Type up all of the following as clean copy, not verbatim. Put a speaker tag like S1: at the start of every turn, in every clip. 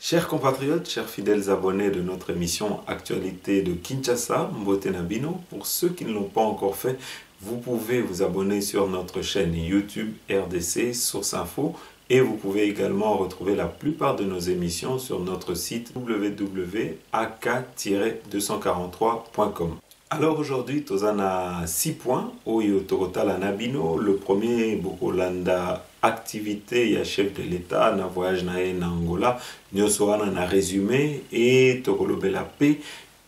S1: Chers compatriotes, chers fidèles abonnés de notre émission Actualité de Kinshasa, Mbote Nabino, pour ceux qui ne l'ont pas encore fait, vous pouvez vous abonner sur notre chaîne YouTube RDC Source Info et vous pouvez également retrouver la plupart de nos émissions sur notre site www.ak-243.com. Alors aujourd'hui, tozana 6 points oyo tokotala Nabino. Le premier, bokolanda activité ya chef de l'État na voyage na Angola, nyonso wana na résumé et tokolobela pe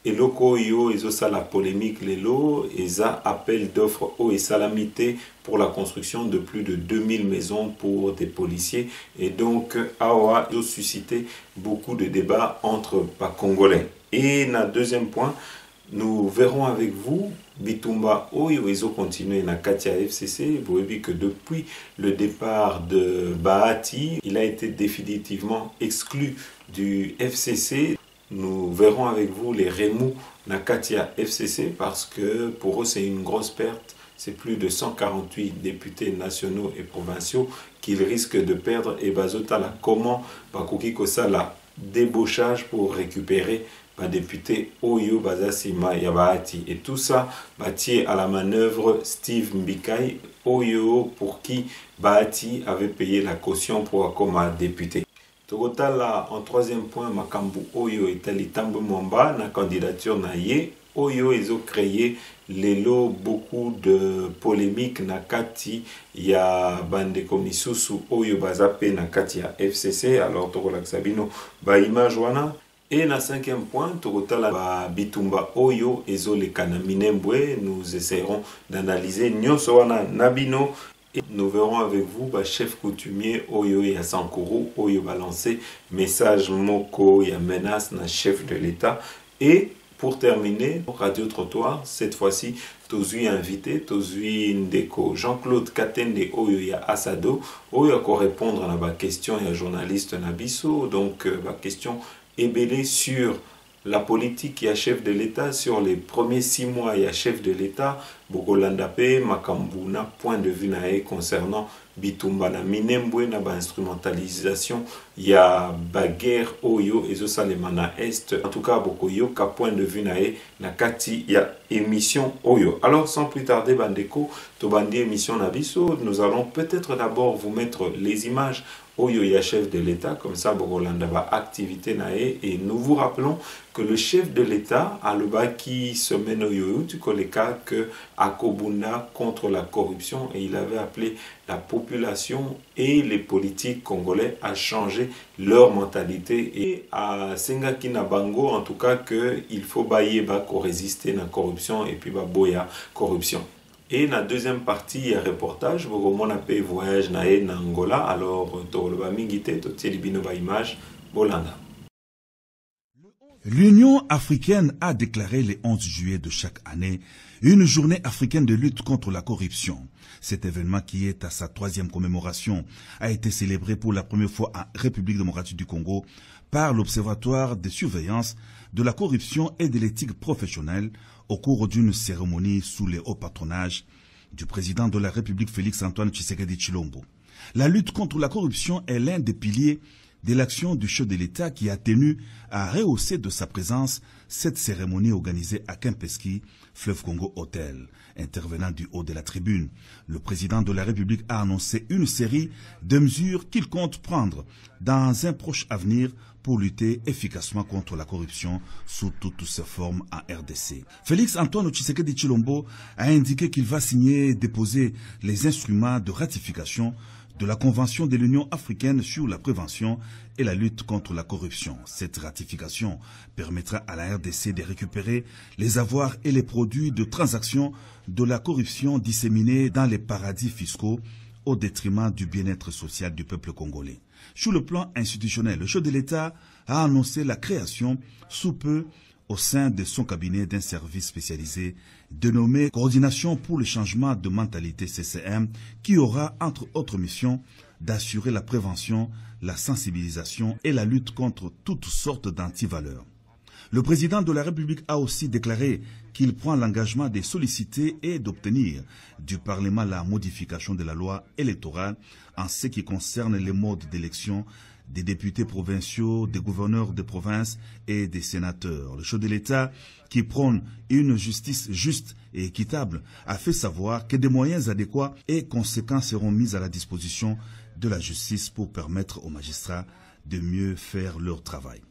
S1: eloko oyo ezosala polémique lelo eza appel d'offres au esalamité pour la construction de plus de 2000 maisons pour des policiers et donc awa a suscité beaucoup de débats entre les Congolais. Et na deuxième point, nous verrons avec vous Bitumba Oyo Ezo continuer na Katia FCC. Vous voyez que depuis le départ de Bahati, il a été définitivement exclu du FCC. Nous verrons avec vous les remous na Katia FCC parce que pour eux c'est une grosse perte. C'est plus de 148 députés nationaux et provinciaux qu'ils risquent de perdre. Et bazotala comment bakoki kosala débauchage pour récupérer député Oyo Bazasima Yabahati. Et tout ça bâti à la manœuvre Steve Mbikai Oyo pour qui Bahati avait payé la caution pour comme député. Togotala en troisième point Makambu Oyo Itali Tambo Mwamba na candidature na ye Oyo ils ont créé lelo beaucoup de polémiques na kati ya bande komisusu Oyo Bazape na kati ya FCC. Alors Togola Sabino ba image wana. Et na cinquième point, Tokotala Bitumba Oyo Ezo Lekana Minembwe, nous essaierons d'analyser Nyonso wana Nabino et nous verrons avec vous chef coutumier Oyo ya Sankuru Oyo balancé message moko ya menace na chef de l'État. Et pour terminer, Radio Trottoir, cette fois-ci, Tozui invité, Tozui Ndeko, Jean-Claude Katende Oyo ya Asado, Oyo ko répondre à la question ya journaliste Nabiso, donc la question ébélé sur la politique et chef de l'État, sur les premiers 6 mois et chef de l'État, Bogolandape, Makambuna, point de vue nae concernant Bitumba na Minembwe na ba instrumentalisation, ya ba guerre Oyo et Zosalemana Est, en tout cas Bokoyo, ka point de vue nae na kati ya émission Oyo. Alors sans plus tarder Bandeko, Tobandi émission Nabiso, nous allons peut-être d'abord vous mettre les images Oyo ya chef de l'État, comme ça Bogolanda va activité nae et nous vous rappelons que le chef de l'État a le bas qui se mène au Yoyo, tu connais le cas que Akobunda contre la corruption et il avait appelé la population et les politiques congolais à changer leur mentalité et à Sengakina Bango en tout cas qu'il faut bailler bako résister à la corruption et puis boya corruption. Et la deuxième partie, il y a reportage, on a payé voyage na Angola, alors Toloba Mingite, Totielibino ba image, Bolanda.
S2: L'Union africaine a déclaré le 11 juillet de chaque année une journée africaine de lutte contre la corruption. Cet événement, qui est à sa 3e commémoration, a été célébré pour la première fois en République démocratique du Congo par l'Observatoire de surveillance de la corruption et de l'éthique professionnelle au cours d'une cérémonie sous le haut patronage du président de la République Félix-Antoine Tshisekedi Tshilombo. La lutte contre la corruption est l'un des piliers de l'action du chef de l'État qui a tenu à rehausser de sa présence cette cérémonie organisée à Kempinski, Fleuve Congo Hotel. Intervenant du haut de la tribune, le président de la République a annoncé une série de mesures qu'il compte prendre dans un proche avenir pour lutter efficacement contre la corruption sous toutes ses formes en RDC. Félix-Antoine Tshisekedi Tshilombo a indiqué qu'il va signer et déposer les instruments de ratification de la Convention de l'Union africaine sur la prévention et la lutte contre la corruption. Cette ratification permettra à la RDC de récupérer les avoirs et les produits de transactions de la corruption disséminés dans les paradis fiscaux au détriment du bien-être social du peuple congolais. Sur le plan institutionnel, le chef de l'État a annoncé la création sous peu au sein de son cabinet d'un service spécialisé dénommé Coordination pour le changement de mentalité CCM qui aura entre autres missions d'assurer la prévention, la sensibilisation et la lutte contre toutes sortes d'antivaleurs. Le président de la République a aussi déclaré qu'il prend l'engagement de solliciter et d'obtenir du Parlement la modification de la loi électorale en ce qui concerne les modes d'élection des députés provinciaux, des gouverneurs de province et des sénateurs. Le chef de l'État, qui prône une justice juste et équitable, a fait savoir que des moyens adéquats et conséquents seront mis à la disposition de la justice pour permettre aux magistrats de mieux faire leur travail.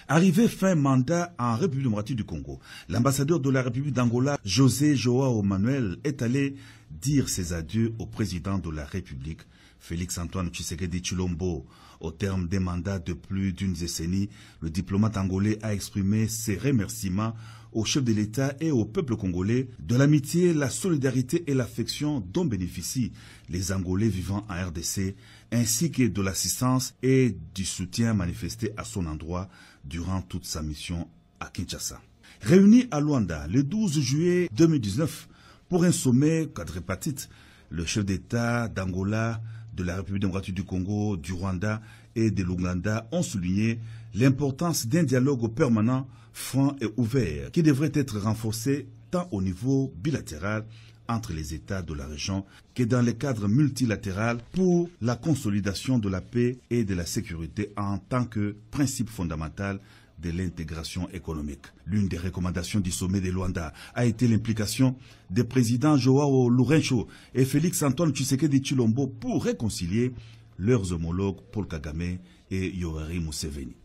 S2: Arrivé fin mandat en République démocratique du Congo, l'ambassadeur de la République d'Angola, José Joao Manuel, est allé dire ses adieux au président de la République, Félix-Antoine Tshisekedi Tshilombo. Au terme des mandats de plus d'une décennie, le diplomate angolais a exprimé ses remerciements au chef de l'État et au peuple congolais de l'amitié, la solidarité et l'affection dont bénéficient les Angolais vivant en RDC, ainsi que de l'assistance et du soutien manifesté à son endroit durant toute sa mission à Kinshasa. Réunis à Luanda le 12 juillet 2019 pour un sommet quadripartite, le chef d'État d'Angola, de la République démocratique du Congo, du Rwanda et de l'Ouganda ont souligné l'importance d'un dialogue permanent, franc et ouvert qui devrait être renforcé tant au niveau bilatéral entre les États de la région que dans le cadre multilatéral pour la consolidation de la paix et de la sécurité en tant que principe fondamental de l'intégration économique. L'une des recommandations du sommet de Luanda a été l'implication des présidents Joao Lourenço et Félix-Antoine Tshisekedi Tshilombo pour réconcilier leurs homologues Paul Kagame et Yoweri Museveni.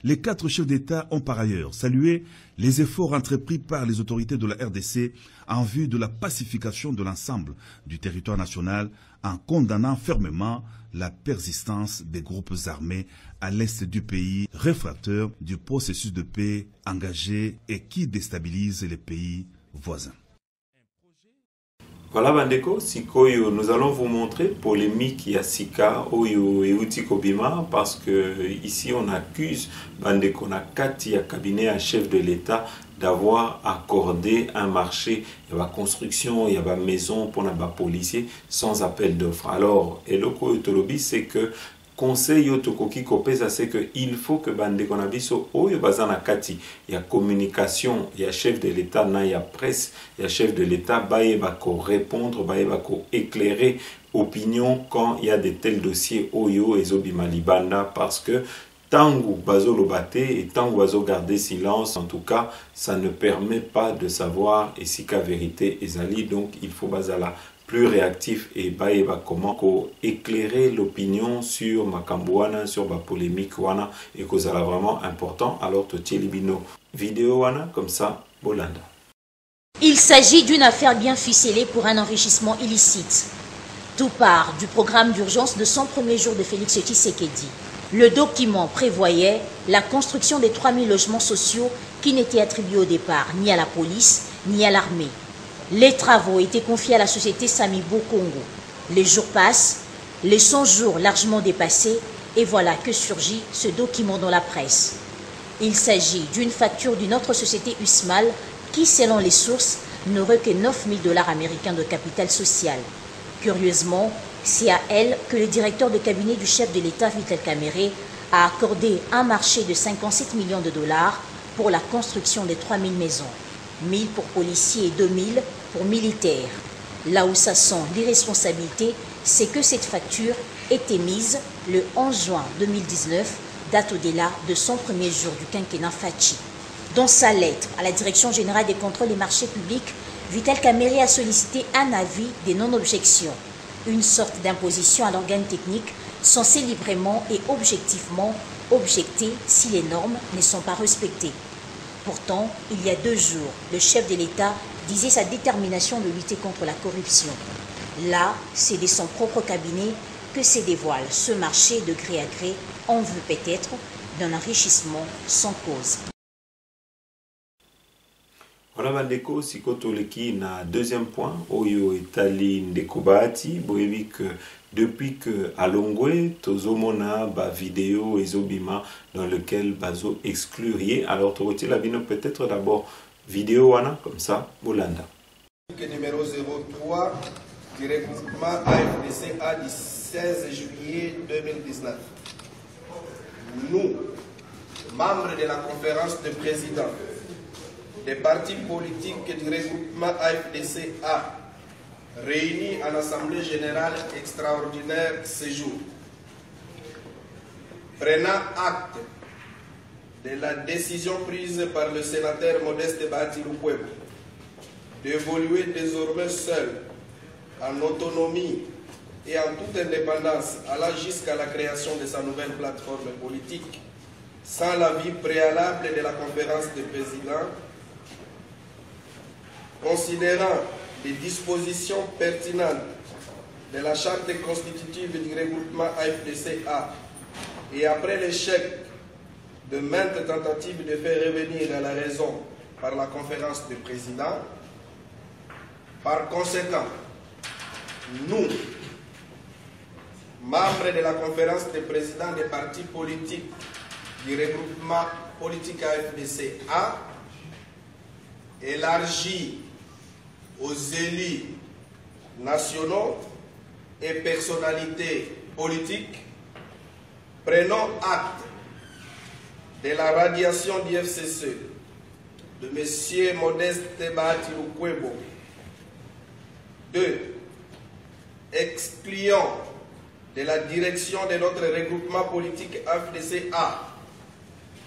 S2: Les 4 chefs d'État ont par ailleurs salué les efforts entrepris par les autorités de la RDC en vue de la pacification de l'ensemble du territoire national en condamnant fermement la persistance des groupes armés à l'est du pays, réfractaires du processus de paix engagé et qui déstabilise les pays voisins.
S1: Voilà Bandeko, Sikoyo, nous allons vous montrer polémique Yasika Oyo et Uti Kobima parce que ici on accuse Bandeko Nakati, à cabinet à chef de l'État, d'avoir accordé un marché, il y a la construction, il y a la maison pour les policiers sans appel d'offres. Alors, et le Tolobi, c'est que conseil yotokoki kopesa, c'est que il faut que bandeko na biso oyo bazana kati il y a communication, il y a chef de l'État, il y a presse, il y a chef de l'État, baye bako répondre, baye bako éclairer opinion quand il y a de tels dossiers oyo ezobima libanda parce que tango bazo lobate et tango bazo garder silence, en tout cas ça ne permet pas de savoir et si ka vérité ezali, donc il faut bazala plus réactif et baïba comment éclairer l'opinion sur Makambouana, sur la polémique wana et que ça vraiment important. Alors tu libino vidéo wana comme ça Bolanda.
S3: Il s'agit d'une affaire bien ficelée pour un enrichissement illicite. Tout part du programme d'urgence de 100 premiers jours de Félix Tshisekedi. Le document prévoyait la construction des 3000 logements sociaux qui n'étaient attribués au départ ni à la police ni à l'armée. Les travaux étaient confiés à la société Samibo Congo. Les jours passent, les 100 jours largement dépassés, et voilà que surgit ce document dans la presse. Il s'agit d'une facture d'une autre société Usmal qui, selon les sources, n'aurait que 9 000 $ américains de capital social. Curieusement, c'est à elle que le directeur de cabinet du chef de l'État, Vital Kamerhe, a accordé un marché de 57 millions de dollars pour la construction des 3000 maisons. 1000 pour policiers et 2000 pour militaires. Là où ça sent l'irresponsabilité, c'est que cette facture était mise le 11 juin 2019, date au-delà de 100 premiers jours du quinquennat Fachi. Dans sa lettre à la Direction générale des contrôles des marchés publics, Vital Kamerhe a sollicité un avis des non-objections, une sorte d'imposition à l'organe technique censé librement et objectivement objecter si les normes ne sont pas respectées. Pourtant, il y a 2 jours, le chef de l'État disait sa détermination de lutter contre la corruption. Là, c'est de son propre cabinet que se dévoile ce marché de gré à gré, en vue peut-être d'un enrichissement sans cause.
S1: Voilà Bandeko, Sikotoleki na deuxième point, Oyo Etali Ndekobati, boyebi que depuis que Alongwe, Tozomona, ba vidéo Ezobima dans lequel Bazo exclurie. Alors Toroti Labino peut-être d'abord vidéo wana comme ça, Bolanda.
S4: Numéro 03 du regroupement AFDCA du 16 juillet 2019. Nous, membres de la conférence de présidents des partis politiques du regroupement AFDCA, réunis en Assemblée Générale Extraordinaire ce jour, Prenant acte de la décision prise par le sénateur Modeste Bahati Lukwebo d'évoluer désormais seul, en autonomie et en toute indépendance, allant jusqu'à la création de sa nouvelle plateforme politique, sans l'avis préalable de la conférence des présidents, considérant les dispositions pertinentes de la charte constitutive du regroupement AFDC-A et après l'échec de maintes tentatives de faire revenir à la raison par la conférence des présidents, par conséquent, nous, membres de la conférence des présidents des partis politiques du regroupement politique AFDC-A, élargi aux élus nationaux et personnalités politiques, prenons acte de la radiation du FCC de M. Modeste Bahati Lukwebo. 2. Excluons de la direction de notre regroupement politique AFDC-A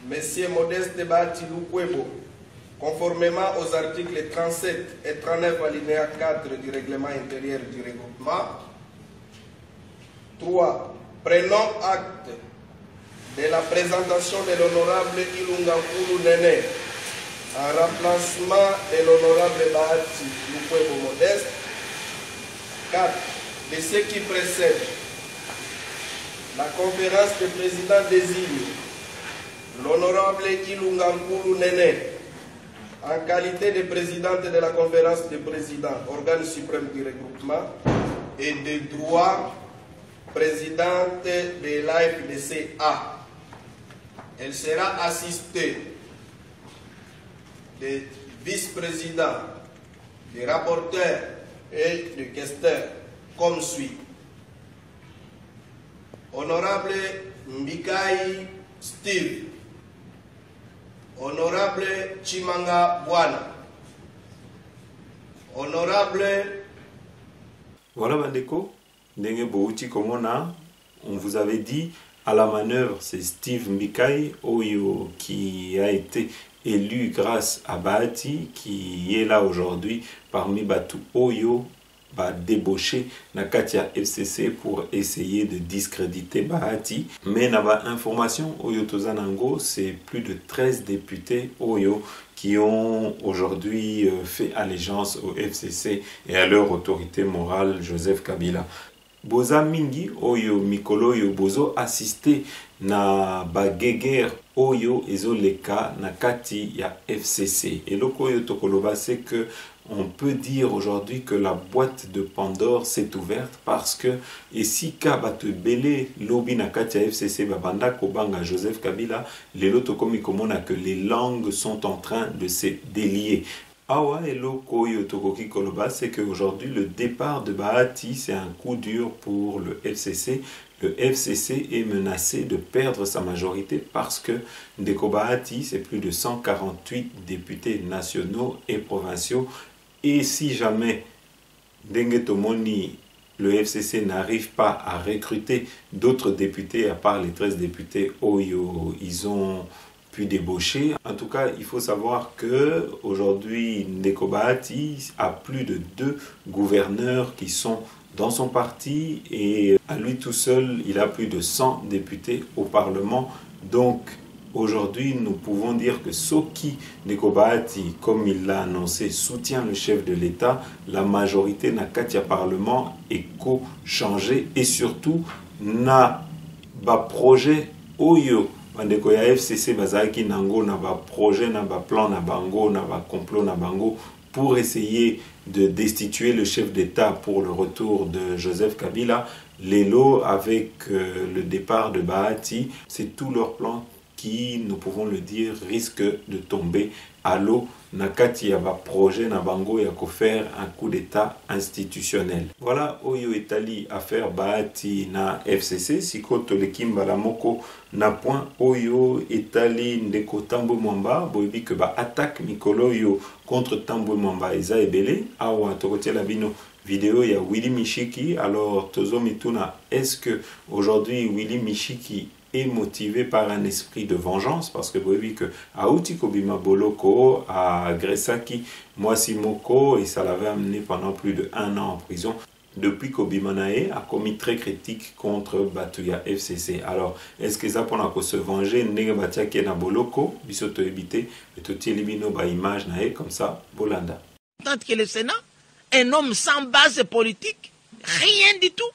S4: M. Modeste Bahati Lukwebo, conformément aux articles 37 et 39 alinéa 4 du règlement intérieur du regroupement. 3. Prenons acte de la présentation de l'honorable Ilunga Nkulu Nene en remplacement de l'honorable Bahati Lukwebo Modeste. 4. De ce qui précède, la conférence des présidents désigne l'honorable Ilunga Nkulu Nene en qualité de présidente de la conférence des présidents, organe suprême du regroupement, et de droit présidente de l'AFDC-A. Elle sera assistée des vice-présidents, des rapporteurs et des questeurs comme suit. Honorable Mbikai Steve, Honorable Chimanga Bwana, Honorable...
S1: Voilà Bandeko, Ndenge Bouti Komona, on vous avait dit à la manœuvre, c'est Steve Mbikai Oyo qui a été élu grâce à Bahati, qui est là aujourd'hui parmi Batu Oyo, va débaucher Nakatia FCC pour essayer de discréditer Bahati. Mais n'a information Oyo Tozanango, c'est plus de 13 députés Oyo qui ont aujourd'hui fait allégeance au FCC et à leur autorité morale, Joseph Kabila. Boza mingi Oyo Mikolo Oyo Bozo assisté na bageger Oyo ezoleka na kati ya FCC. Et le Oyo Tokoloba, c'est que on peut dire aujourd'hui que la boîte de Pandore s'est ouverte parce que si Kabate Belé lobby na kati ya FCC babanda kobanga Joseph Kabila, les loto komi komona que les langues sont en train de se délier. Awa et Koyo Tokoki Koloba, c'est qu'aujourd'hui le départ de Bahati, c'est un coup dur pour le FCC. Le FCC est menacé de perdre sa majorité parce que Ndeko Bahati, c'est plus de 148 députés nationaux et provinciaux. Et si jamais Dengue Tomoni, le FCC n'arrive pas à recruter d'autres députés, à part les 13 députés Oyo, ils ont pu débaucher. En tout cas, il faut savoir que aujourd'hui, Ndeko Bahati a plus de 2 gouverneurs qui sont dans son parti et à lui tout seul, il a plus de 100 députés au Parlement. Donc, aujourd'hui, nous pouvons dire que Soki Ndeko Bahati, comme il l'a annoncé, soutient le chef de l'État. La majorité n'a qu'à Parlement et co-changé et surtout n'a pas projet Oyo. Bandeko ya FCC bazaki nango na ba projet na ba plan na bango na ba complot na bango pour essayer de destituer le chef d'État pour le retour de Joseph Kabila. Les lots avec le départ de Bahati, c'est tout leur plan qui, nous pouvons le dire, risque de tomber à l'eau. Nakati yaba projet na bango ya ko faire un coup d'état institutionnel. Voilà Oyo Etali affaire Bahati na FCC. Sikoto lekimba la moko na point Oyo Etali ndeko Tambwe Mwamba. Boyebi que ba attaque Mikolo yo contre Tambwe Mwamba eza ebele. Awa tokotiela bino vidéo ya Willy Mishiki. Alors tozo mituna, est-ce que aujourd'hui Willy Mishiki est motivé par un esprit de vengeance, parce que vous voyez que Aouti Kobima Boloko, à Gresaki, Mwasi Moko, et ça l'avait amené pendant plus de 1 an en prison. Depuis qu'Obimanae a commis très critique contre Batuya FCC. Alors, est-ce que ça pour se venger, Negabatia Kena Boloko, Bisoto Ebite, et tout Libino ba image nae comme ça, Bolanda.
S5: Tant que le Sénat, un homme sans base politique, rien du tout.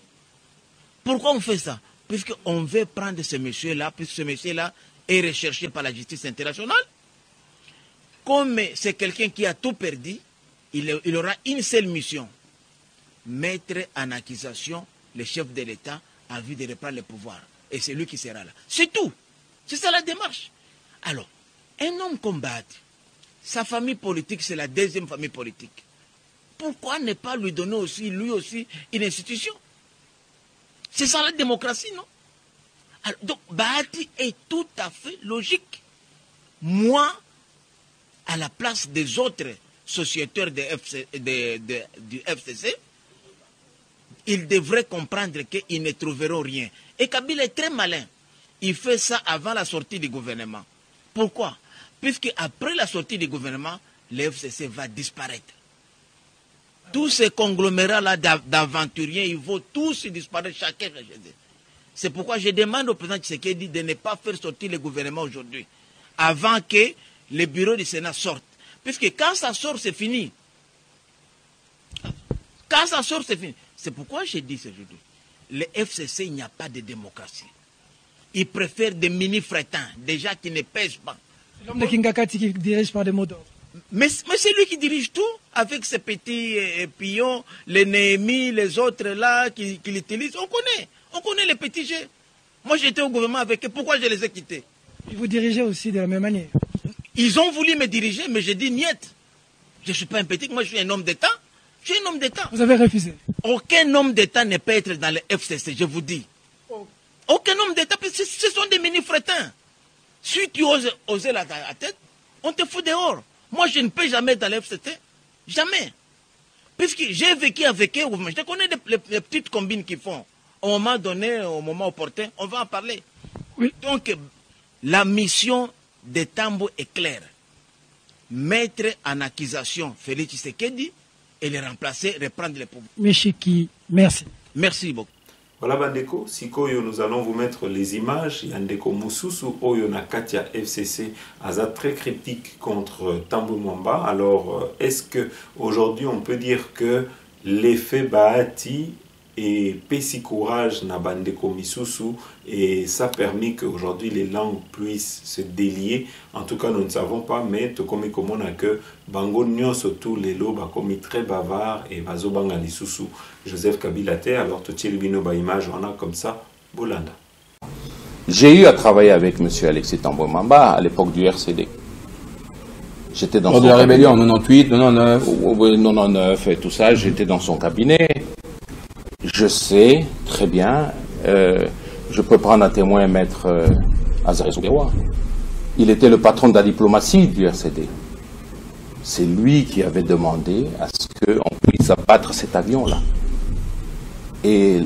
S5: Pourquoi on fait ça? Puisqu'on veut prendre ce monsieur-là, puisque ce monsieur-là est recherché par la justice internationale. Comme c'est quelqu'un qui a tout perdu, il aura une seule mission. Mettre en accusation le chef de l'État en vue de reprendre le pouvoir. Et c'est lui qui sera là. C'est tout. C'est ça la démarche. Alors, un homme comme Bahati, sa famille politique, c'est la deuxième famille politique. Pourquoi ne pas lui donner aussi, lui aussi, une institution? C'est ça la démocratie, non? Alors, donc, Bahati est tout à fait logique. Moi, à la place des autres sociétaires du FCC, ils devraient comprendre qu'ils ne trouveront rien. Et Kabila est très malin. Il fait ça avant la sortie du gouvernement. Pourquoi? Puisque après la sortie du gouvernement, le FCC va disparaître. Tous ces conglomérats-là d'aventuriers, ils vont tous disparaître, chacun. C'est pourquoi je demande au président Tshisekedi de ne pas faire sortir le gouvernement aujourd'hui, avant que le bureau du Sénat sorte. Puisque quand ça sort, c'est fini. Quand ça sort, c'est fini. C'est pourquoi j'ai dit aujourd'hui, le FCC, il n'y a pas de démocratie. Ils préfèrent des mini-frétins, des gens qui ne pèsent pas.
S6: L'homme de Kingakati qui dirige par des mots d'ordre.
S5: Mais c'est lui qui dirige tout, avec ses petits pions, les Néhémis, les autres là, qui l'utilisent. On connaît les petits jeux. Moi j'étais au gouvernement avec eux, pourquoi je les ai quittés?
S6: Et vous dirigez aussi de la même manière.
S5: Ils ont voulu me diriger, mais j'ai dit niet. Je ne suis pas un petit, moi je suis un homme d'État. Je suis un homme d'État.
S6: Vous avez refusé?
S5: Aucun homme d'État ne peut être dans le FCC, je vous dis. Aucun homme d'État, ce sont des mini-frétins. Si tu oses oser la tête, on te fout dehors. Moi, je ne peux jamais être dans le FCC. Jamais. Puisque j'ai vécu avec eux, je connais les petites combines qu'ils font. Au moment donné, au moment opportun, on va en parler.
S6: Oui.
S5: Donc, la mission de Tambo est claire. Mettre en accusation Félix Tshisekedi et le remplacer, reprendre le pouvoir.
S6: Meshiki, merci.
S5: Merci beaucoup.
S1: Voilà Bandeko, Sikoyo, nous allons vous mettre les images. Yandeko Mususu Oyo Nakatia FCC Aza très critique contre Tambo Mwamba. Alors, est-ce que aujourd'hui on peut dire que l'effet Bahati et Pessi Courage na Bandeko Misusu et ça a permis qu'aujourd'hui les langues puissent se délier? En tout cas, nous ne savons pas, mais tout comme on a que Bango Nyon surtout les lots commis très bavard et Bazo Banga Lisusu Joseph Kabila Te. Alors tout Bino ba image on a comme ça Bolanda.
S7: J'ai eu à travailler avec M. Alexis Tambo Mwamba à l'époque du RCD. J'étais dans son
S8: de la
S7: cabinet.
S8: rébellion en 98, 99.
S7: 99 et tout ça, j'étais dans son cabinet. Je sais très bien, je peux prendre à témoin Maître Azaré Souguewa. Il était le patron de la diplomatie du RCD. C'est lui qui avait demandé à ce qu'on puisse abattre cet avion-là. Et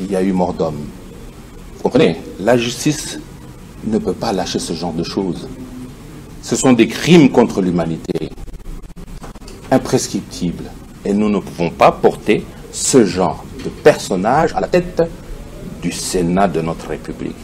S7: il y a eu mort d'homme. Vous comprenez? La justice ne peut pas lâcher ce genre de choses. Ce sont des crimes contre l'humanité, imprescriptibles. Et nous ne pouvons pas porter ce genre de personnage à la tête du Sénat de notre République.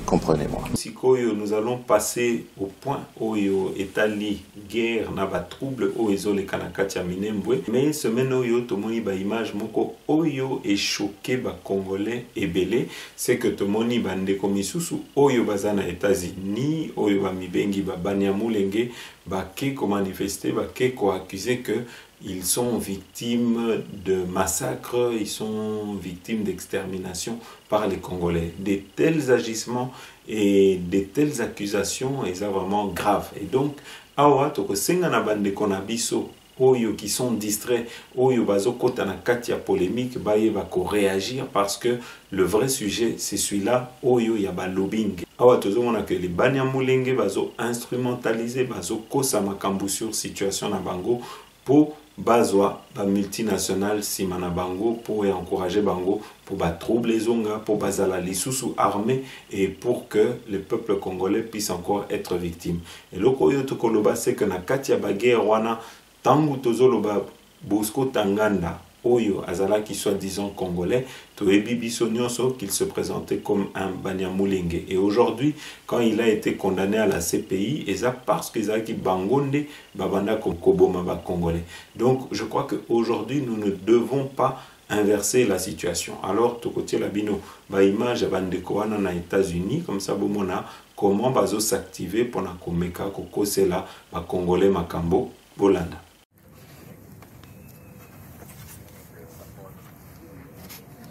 S7: Comprenez-moi.
S1: Sikoyo, nous allons passer au point Oyo Etali guerre naba trouble Oyo les Kanakati Minembwe. Mais semaine Oyo tomoni ba image moko Oyo est choqué ba Congolais et belé. C'est que tomoni bande komisusu Oyo bazana États-Unis Oyo ba mibengi ba Banyamulenge ba ke ko manifester ba ke ko accuser que ils sont victimes de massacres, ils sont victimes d'extermination par les Congolais. De tels agissements et de telles accusations, ils sont vraiment graves. Et donc, awa toko senga na bande konabiso oyo qui sont distraits, oyo bazo kota na katia polémique, baye bako réagir parce que le vrai sujet c'est celui-là, oyo ya ba lobbying. Awa tozo mona que les Banyamulenge bazo instrumentaliser, bazo kosa makambu sur situation na bango pour bazwa ba multinational simana bango pour encourager bango pour troubles les onga pour bazala lisusu armée et pour que le peuple congolais puisse encore être victime. Et loko yo to koloba c'est que na katia baguerre wana tangu tozoloba Bosco Tanganda oyo azalaki soi-disant congolais, toyebi biso nyonso qu'il se présentait comme un Banyamulenge. Et aujourd'hui, quand il a été condamné à la CPI, et ça parce que zaki bangonde babanda comme koboma ba congolais. Donc je crois qu'aujourd'hui nous ne devons pas inverser la situation. Alors tout côté la bino ba image bandeko wana na États-Unis comme ça bomona comment bazo s'activer pour na komeka kokosela ba congolais makambo bolanda.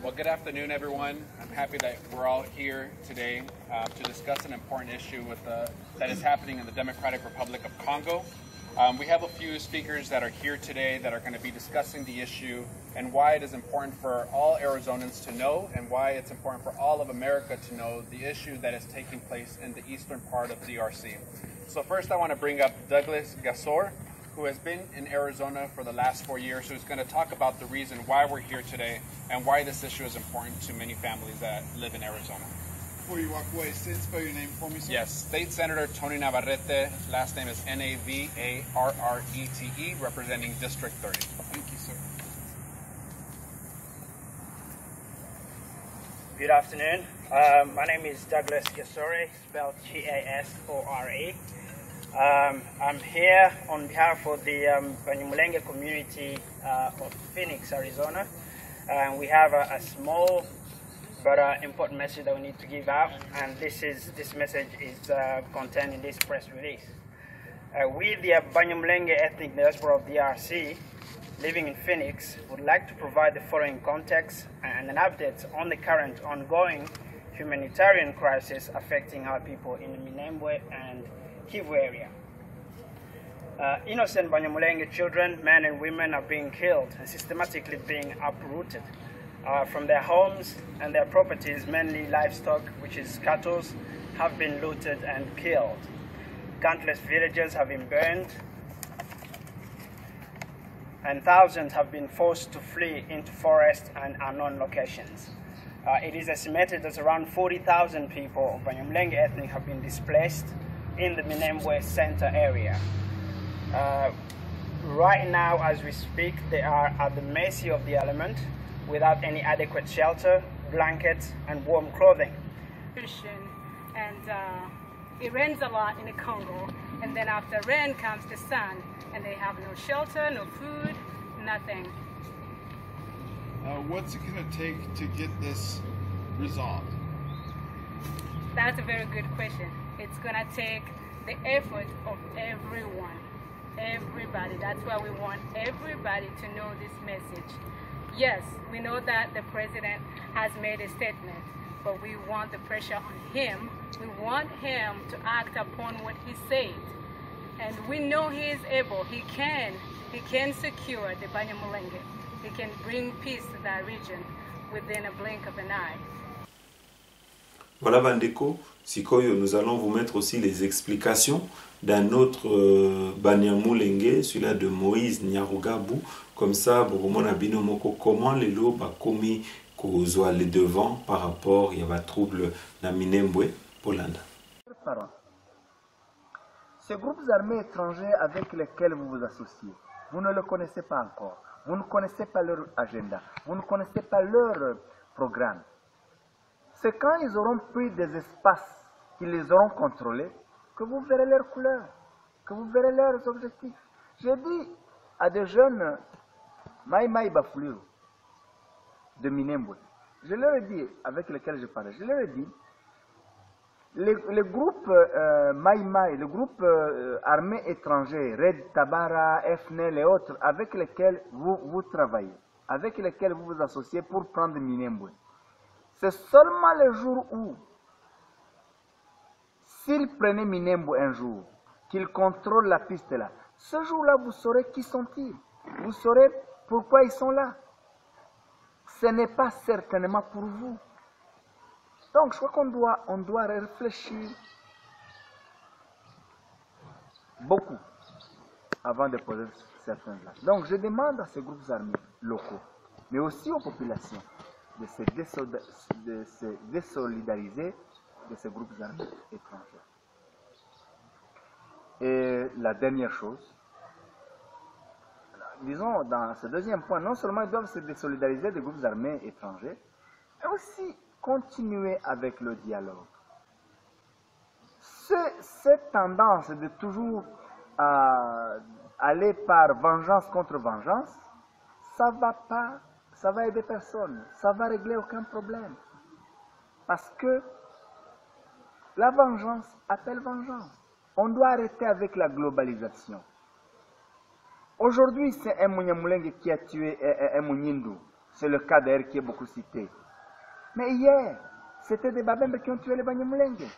S8: Well, good afternoon, everyone. I'm happy that we're all here today to discuss an important issue that is happening in the Democratic Republic of Congo. We have a few speakers that are here today that are going to be discussing the issue and why it is important for all Arizonans to know and why it's important for all of America to know the issue that is taking place in the eastern part of DRC. So first I want to bring up Douglas Gasor, who has been in Arizona for the last 4 years, who's going to talk about the reason why we're here today and why this issue is important to many families that live in Arizona.
S9: Before you walk away, spell your name for me, sir.
S8: Yes, State Senator Tony Navarrete, last name is Navarrete, representing District 30.
S9: Thank you, sir.
S10: Good afternoon. My name is Douglas Gasore, spelled Gasore. I'm here on behalf of the Banyamulenge community of Phoenix, Arizona. We have a small but important message that we need to give out, and this message is contained in this press release. We, the Banyamulenge ethnic diaspora of DRC, living in Phoenix, would like to provide the following context and an update on the current ongoing humanitarian crisis affecting our people in the Minembwe and Kivu area. Innocent Banyamulenge children, men and women are being killed and systematically being uprooted from their homes, and their properties, mainly livestock, which is cattle, have been looted and killed. Countless villages have been burned, and thousands have been forced to flee into forests and unknown locations. It is estimated that around 40,000 people of Banyamulenge ethnic have been displaced in the Minembwe center area. Right now, as we speak, they are at the mercy of the element without any adequate shelter, blankets, and warm clothing.
S11: And it rains a lot in the Congo, and then after rain comes the sun, and they have no shelter, no food, nothing.
S9: What's it going to take to get this resolved?
S11: That's a very good question. It's going to take the effort of everyone, everybody. That's why we want everybody to know this message. Yes, we know that the president has made a statement, but we want the pressure on him. We want him to act upon what he said. And we know he is able, he can secure the Banyamulenge. He can bring peace to that region within a blink of an eye.
S1: Voilà Bandeko, Sikoyo, nous allons vous mettre aussi les explications d'un autre Banyamulenge, celui-là de Moïse Nyarugabou. Comme ça, Boromona Binomoko, comment les lots ont commis qu'aux les devants par rapport il y avait trouble dans Minembwe, Polanda.
S12: Ces groupes armés étrangers avec lesquels vous vous associez, vous ne le connaissez pas encore. Vous ne connaissez pas leur agenda. Vous ne connaissez pas leur programme. C'est quand ils auront pris des espaces qu'ils les auront contrôlés que vous verrez leurs couleurs, que vous verrez leurs objectifs. J'ai dit à des jeunes Maï Bafuliru de Minembwe, je leur ai dit, avec lesquels je parlais, je leur ai dit, les groupes Maï, les groupes armés étrangers, Red Tabara, FNL et autres, avec lesquels vous travaillez, avec lesquels vous vous associez pour prendre Minembwe, c'est seulement le jour où, s'ils prenaient Minembwe un jour, qu'ils contrôlent la piste là, ce jour-là, vous saurez qui sont-ils. Vous saurez pourquoi ils sont là. Ce n'est pas certainement pour vous. Donc, je crois qu'on doit réfléchir beaucoup avant de poser certains actes. Donc je demande à ces groupes armés locaux, mais aussi aux populations, de se désolidariser de ces groupes armés étrangers. Et la dernière chose, disons dans ce deuxième point, non seulement ils doivent se désolidariser des groupes armés étrangers, mais aussi continuer avec le dialogue. Cette tendance de toujours aller par vengeance contre vengeance, ça va aider personne, ça va régler aucun problème. Parce que la vengeance appelle vengeance. On doit arrêter avec la globalisation. Aujourd'hui, c'est un Munyamulenge qui a tué un Munyindu. C'est le cas d'ailleurs qui est beaucoup cité. Mais hier, c'était des Babembe qui ont tué les Banyamulenge.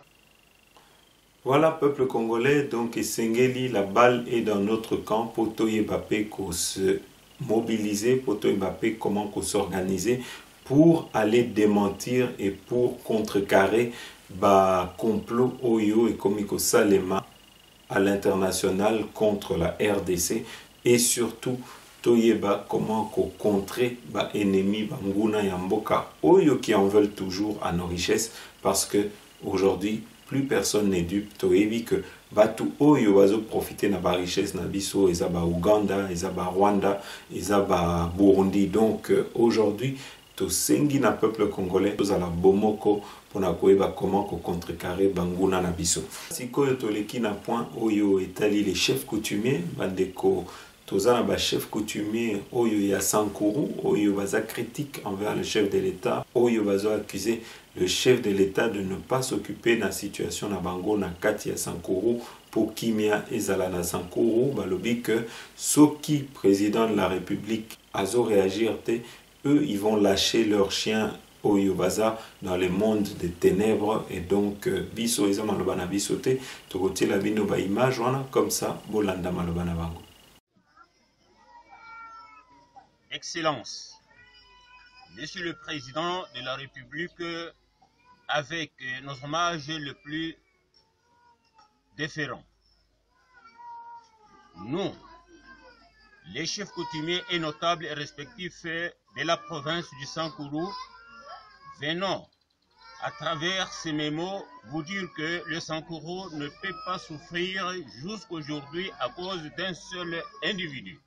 S1: Voilà, peuple congolais, donc Sengeli, la balle est dans notre camp pour Toye Mbappé qu'on se mobiliser, pour Toye Mbappé comment qu'on s'organiser pour aller démentir et pour contrecarrer ba complot Oyo et Komiko Salema à l'international contre la RDC et surtout Toyeba comment qu'on contrer ba ennemi Banguna Yamboka Oyo qui en veulent toujours à nos richesses parce que aujourd'hui plus personne n'est dupe. Toyebi que batu Oyo bazo profiter na ba richesse na biso ezaba Uganda, ezaba Rwanda, ezaba Burundi. Donc aujourd'hui to sengi na peuple congolais tozala bomoko pona koyeba comment ko contrecarrer banguna na biso. Sikoyo toleki na point oyo etali les chefs coutumiers bandeko tozana ba chef coutumier oyo ya Sankuru oyo baza critique envers le chef de l'État oyo bazo accuser le chef de l'État de ne pas s'occuper de la situation na bango na kati ya Sankuru pour kimia ezala na Sankuru balobi que soki président de la République azo réagir te eux ils vont lâcher leurs chiens au Yobaza dans le monde des ténèbres et donc biso eza maloba na biso te tokotie la bino ba image wana comme ça bolanda maloba na bango.
S13: Excellence, Monsieur le Président de la République, avec nos hommages le plus déférents, nous, les chefs coutumiers et notables et respectifs de la province du Sankuru, venons à travers ces mémos vous dire que le Sankuru ne peut pas souffrir jusqu'aujourd'hui à cause d'un seul individu.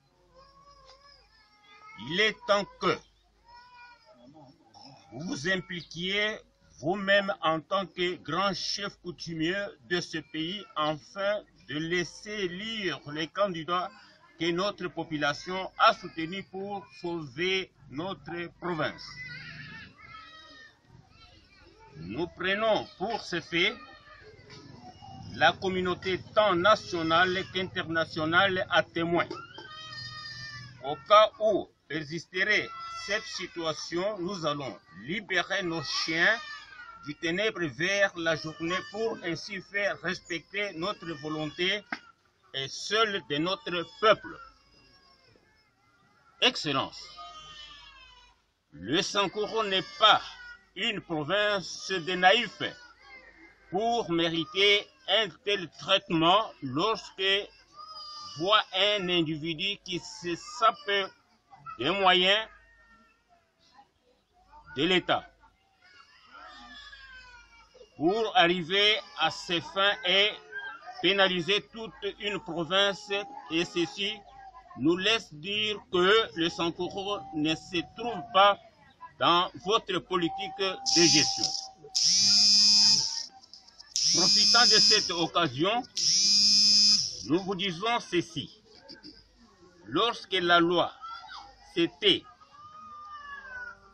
S13: Il est temps que vous vous impliquiez vous-même en tant que grand chef coutumier de ce pays afin de laisser lire les candidats que notre population a soutenus pour sauver notre province. Nous prenons pour ce fait la communauté tant nationale qu'internationale à témoin. Au cas où persisterait cette situation, nous allons libérer nos chiens du ténèbre vers la journée pour ainsi faire respecter notre volonté et celle de notre peuple. Excellence, le Sankuru n'est pas une province de naïfs pour mériter un tel traitement lorsque voit un individu qui se sape des moyens de l'État pour arriver à ses fins et pénaliser toute une province, et ceci nous laisse dire que le Sankuru ne se trouve pas dans votre politique de gestion. Profitant de cette occasion, nous vous disons ceci. Lorsque la loi s'était,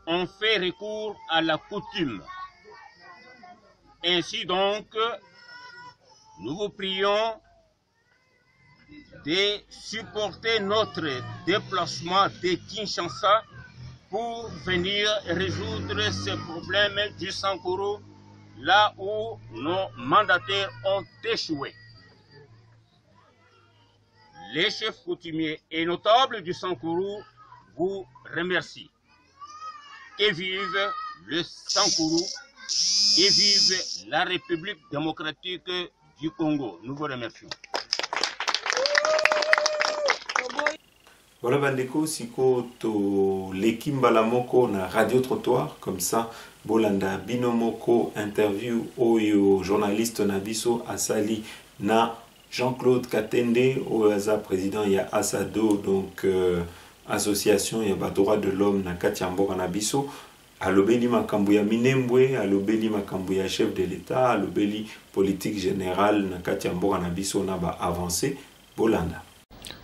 S13: on fait recours à la coutume. Ainsi donc, nous vous prions de supporter notre déplacement de Kinshasa pour venir résoudre ce problème du Sankuru là où nos mandataires ont échoué. Les chefs coutumiers et notables du Sankuru vous remercient. Et vive le Sankuru, et vive la République démocratique du Congo. Nous vous remercions.
S1: Voilà bandeko siko to lekimbala moko na radio trottoir comme ça bolanda bino moko interview oyo journaliste na biso asali na Jean-Claude Katende oyo aza président ya Asado donc association ya ba droit de l'homme na kati ya mboka na biso alobeli makambo ya minembwe alobeli makambo ya chef de l'état alobeli politique générale na kati ya mboka na biso na ba avancer bolanda.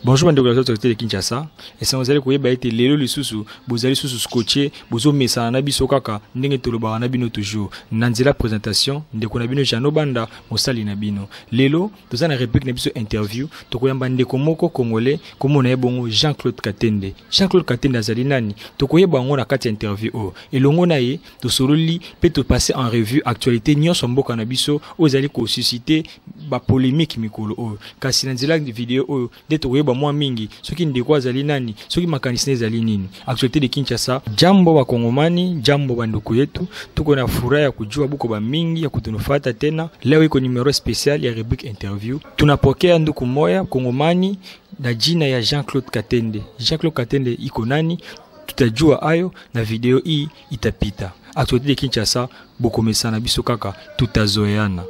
S14: Bonjour bandeko la autorité de Kinshasa. Et ça vous allez koyeba ete lelo lisusu bozali susu scotché bozo mesa na biso kaka ndenge toloba na bino toujours nanzela présentation ndeko na bino Jano Banda mosali na bino lelo toza na réplique na biso interview tokoyamba ndeko moko congolais komona ebongo Jean-Claude Katende. Jean-Claude Katende azali nani tokoyeba ngo na kati interview o elongo na ye tosololi pe to passer en revue actualité nyonso mboka na biso ozali ko susciter ba polémique mikolo o kasi nanzela vidéo o de tokoyeba mwa mingi soki ndeko azali nani soki makanisi ezali nini actualité de Kinshasa jambo wa kongomani jambo banduku yetu tuko na furaha ya kujua buko ba mingi ya kutunufata tena leo iko numero special ya rubrique interview tunapokea nduku moya kongomani na jina ya Jean-Claude Katende. Jean-Claude Katende iko nani tutajua ayo na video hii itapita actualité de Kinshasa bokomesa na biso kaka tutazoeana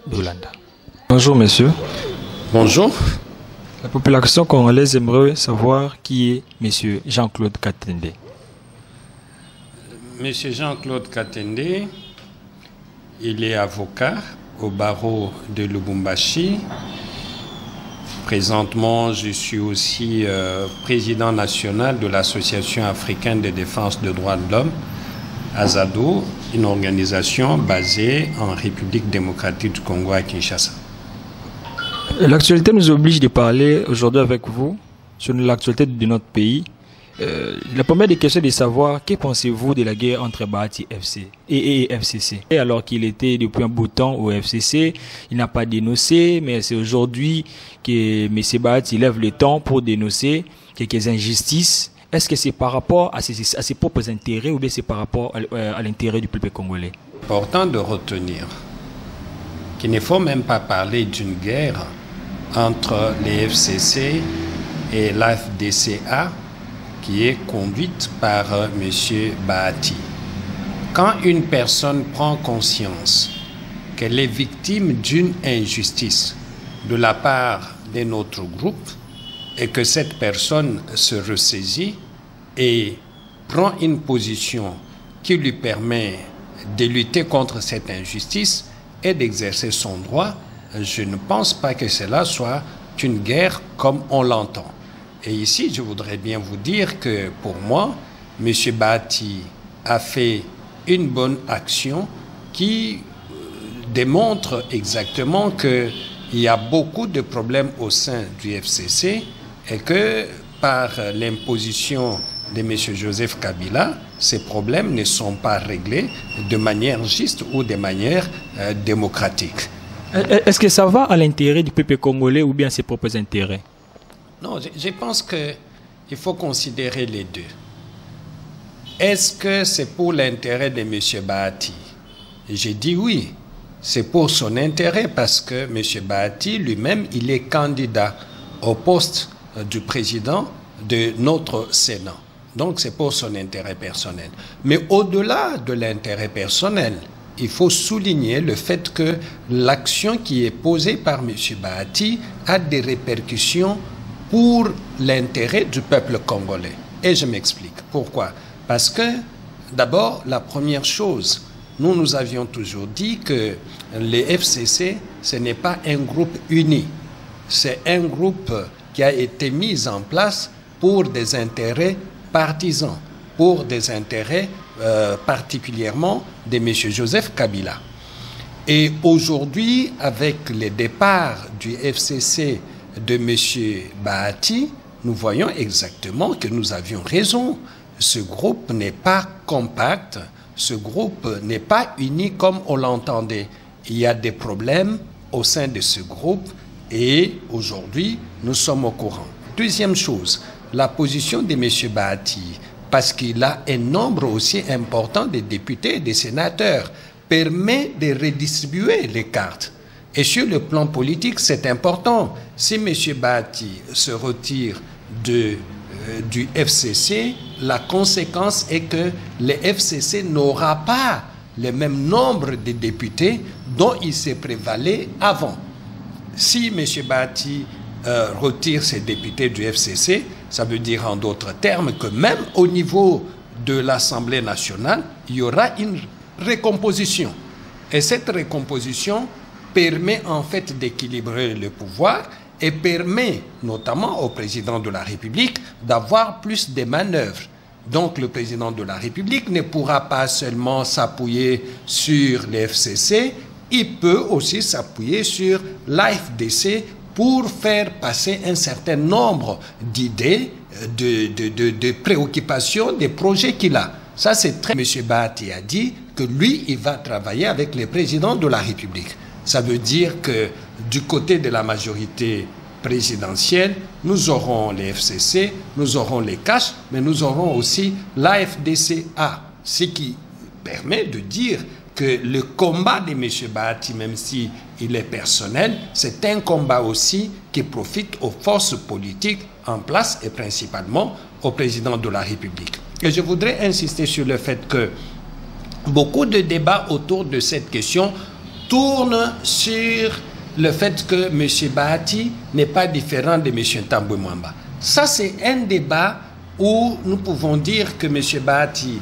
S14: dolanda. Bonjour monsieur.
S15: Bonjour.
S14: La population congolaise aimerait savoir qui est M. Jean-Claude Katende.
S15: M. Jean-Claude Katende, il est avocat au barreau de Lubumbashi. Présentement, je suis aussi président national de l'Association africaine de défense des droits de l'homme, ASADO, une organisation basée en République démocratique du Congo à Kinshasa.
S14: L'actualité nous oblige de parler aujourd'hui avec vous sur l'actualité de notre pays. La première des questions est de savoir que pensez-vous de la guerre entre Bahati FC et FCC. Et alors qu'il était depuis un bout de temps au FCC, il n'a pas dénoncé, mais c'est aujourd'hui que M. Bahati lève le temps pour dénoncer quelques injustices. Est-ce que c'est par rapport à ses propres intérêts ou bien c'est par rapport à l'intérêt du peuple congolais?
S15: Important de retenir qu'il ne faut même pas parler d'une guerre entre les FCC et l'AFDCA qui est conduite par M. Bahati. Quand une personne prend conscience qu'elle est victime d'une injustice de la part d'un autre groupe et que cette personne se ressaisit et prend une position qui lui permet de lutter contre cette injustice et d'exercer son droit, je ne pense pas que cela soit une guerre comme on l'entend. Et ici, je voudrais bien vous dire que pour moi, M. Bahati a fait une bonne action qui démontre exactement qu'il y a beaucoup de problèmes au sein du FCC et que par l'imposition de M. Joseph Kabila, ces problèmes ne sont pas réglés de manière juste ou de manière démocratique.
S14: Est-ce que ça va à l'intérêt du peuple congolais ou bien à ses propres intérêts?
S15: Non, je pense qu'il faut considérer les deux. Est-ce que c'est pour l'intérêt de M. Bahati? J'ai dit oui, c'est pour son intérêt parce que M. Bahati lui-même, il est candidat au poste du président de notre Sénat. Donc c'est pour son intérêt personnel. Mais au-delà de l'intérêt personnel, il faut souligner le fait que l'action qui est posée par M. Bahati a des répercussions pour l'intérêt du peuple congolais. Et je m'explique. Pourquoi? Parce que, d'abord, la première chose, nous avions toujours dit que les FCC, ce n'est pas un groupe uni. C'est un groupe qui a été mis en place pour des intérêts partisans, pour des intérêts particulièrement de M. Joseph Kabila. Et aujourd'hui, avec le départ du FCC de M. Bahati, nous voyons exactement que nous avions raison. Ce groupe n'est pas compact, ce groupe n'est pas uni comme on l'entendait. Il y a des problèmes au sein de ce groupe et aujourd'hui, nous sommes au courant. Deuxième chose, la position de M. Bahati, parce qu'il a un nombre aussi important de députés et de sénateurs, permet de redistribuer les cartes. Et sur le plan politique, c'est important. Si M. Bahati se retire de du FCC, la conséquence est que le FCC n'aura pas le même nombre de députés dont il s'est prévalé avant. Si M. Bahati retire ses députés du FCC, ça veut dire en d'autres termes que même au niveau de l'Assemblée nationale, il y aura une recomposition. Et cette recomposition permet en fait d'équilibrer le pouvoir et permet notamment au président de la République d'avoir plus de manœuvres. Donc le président de la République ne pourra pas seulement s'appuyer sur le FCC, il peut aussi s'appuyer sur l'AFDC pour faire passer un certain nombre d'idées, de préoccupations, des projets qu'il a. Ça, c'est très... M. Bahati a dit que lui, il va travailler avec le président de la République. Ça veut dire que du côté de la majorité présidentielle, nous aurons les FCC, nous aurons les CASH, mais nous aurons aussi l'AFDCA, ce qui permet de dire que le combat de M. Bahati, même si il est personnel, c'est un combat aussi qui profite aux forces politiques en place et principalement au président de la République. Et je voudrais insister sur le fait que beaucoup de débats autour de cette question tournent sur le fait que M. Bahati n'est pas différent de M. Tambwe Mwamba. Ça, c'est un débat où nous pouvons dire que M. Bahati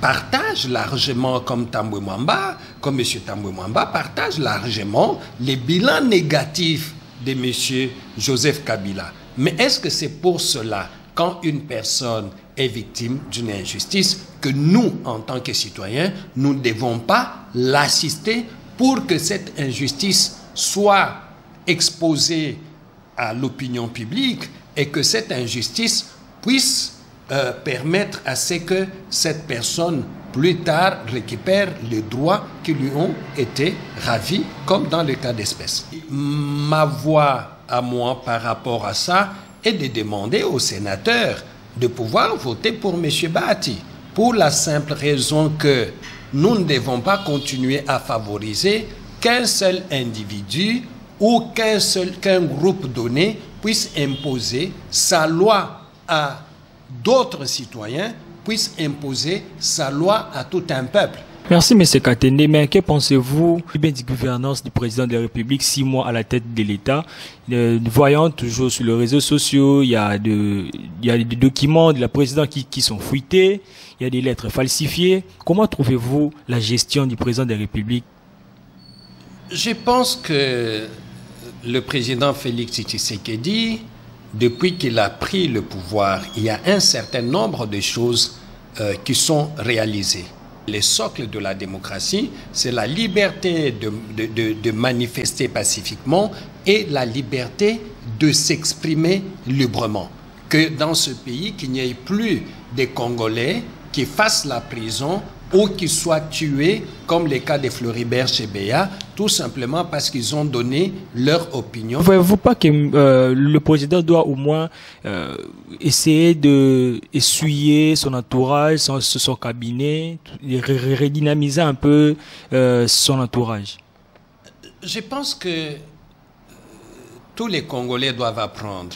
S15: partage largement comme Tambwe Mwamba, comme M. Tambwe Mwamba partage largement les bilans négatifs de M. Joseph Kabila. Mais est-ce que c'est pour cela, quand une personne est victime d'une injustice, que nous, en tant que citoyens, nous ne devons pas l'assister pour que cette injustice soit exposée à l'opinion publique et que cette injustice puisse permettre à ce que cette personne, plus tard, récupère les droits qui lui ont été ravis, comme dans le cas d'espèce. Ma voix à moi par rapport à ça est de demander aux sénateurs de pouvoir voter pour M. Bahati, pour la simple raison que nous ne devons pas continuer à favoriser qu'un seul individu ou qu'un groupe donné puisse imposer sa loi à d'autres citoyens, puisse imposer sa loi à tout un peuple.
S14: Merci, M. Katende. Mais que pensez-vous de la gouvernance du président de la République 6 mois à la tête de l'État? Voyons toujours sur les réseaux sociaux, il y a des documents de la présidente qui sont fuités, il y a des lettres falsifiées. Comment trouvez-vous la gestion du président de la République?
S15: Je pense que le président Félix Tshisekedi, depuis qu'il a pris le pouvoir, il y a un certain nombre de choses qui sont réalisées. Le socle de la démocratie, c'est la liberté de manifester pacifiquement et la liberté de s'exprimer librement. Que dans ce pays, qu'il n'y ait plus des Congolais qui fassent la prison ou qui soient tués, comme le cas de Floribert Chebeya, tout simplement parce qu'ils ont donné leur opinion.
S14: Ne voyez-vous pas que le président doit au moins essayer d'essuyer son entourage, son cabinet, redynamiser un peu son entourage?
S15: Je pense que tous les Congolais doivent apprendre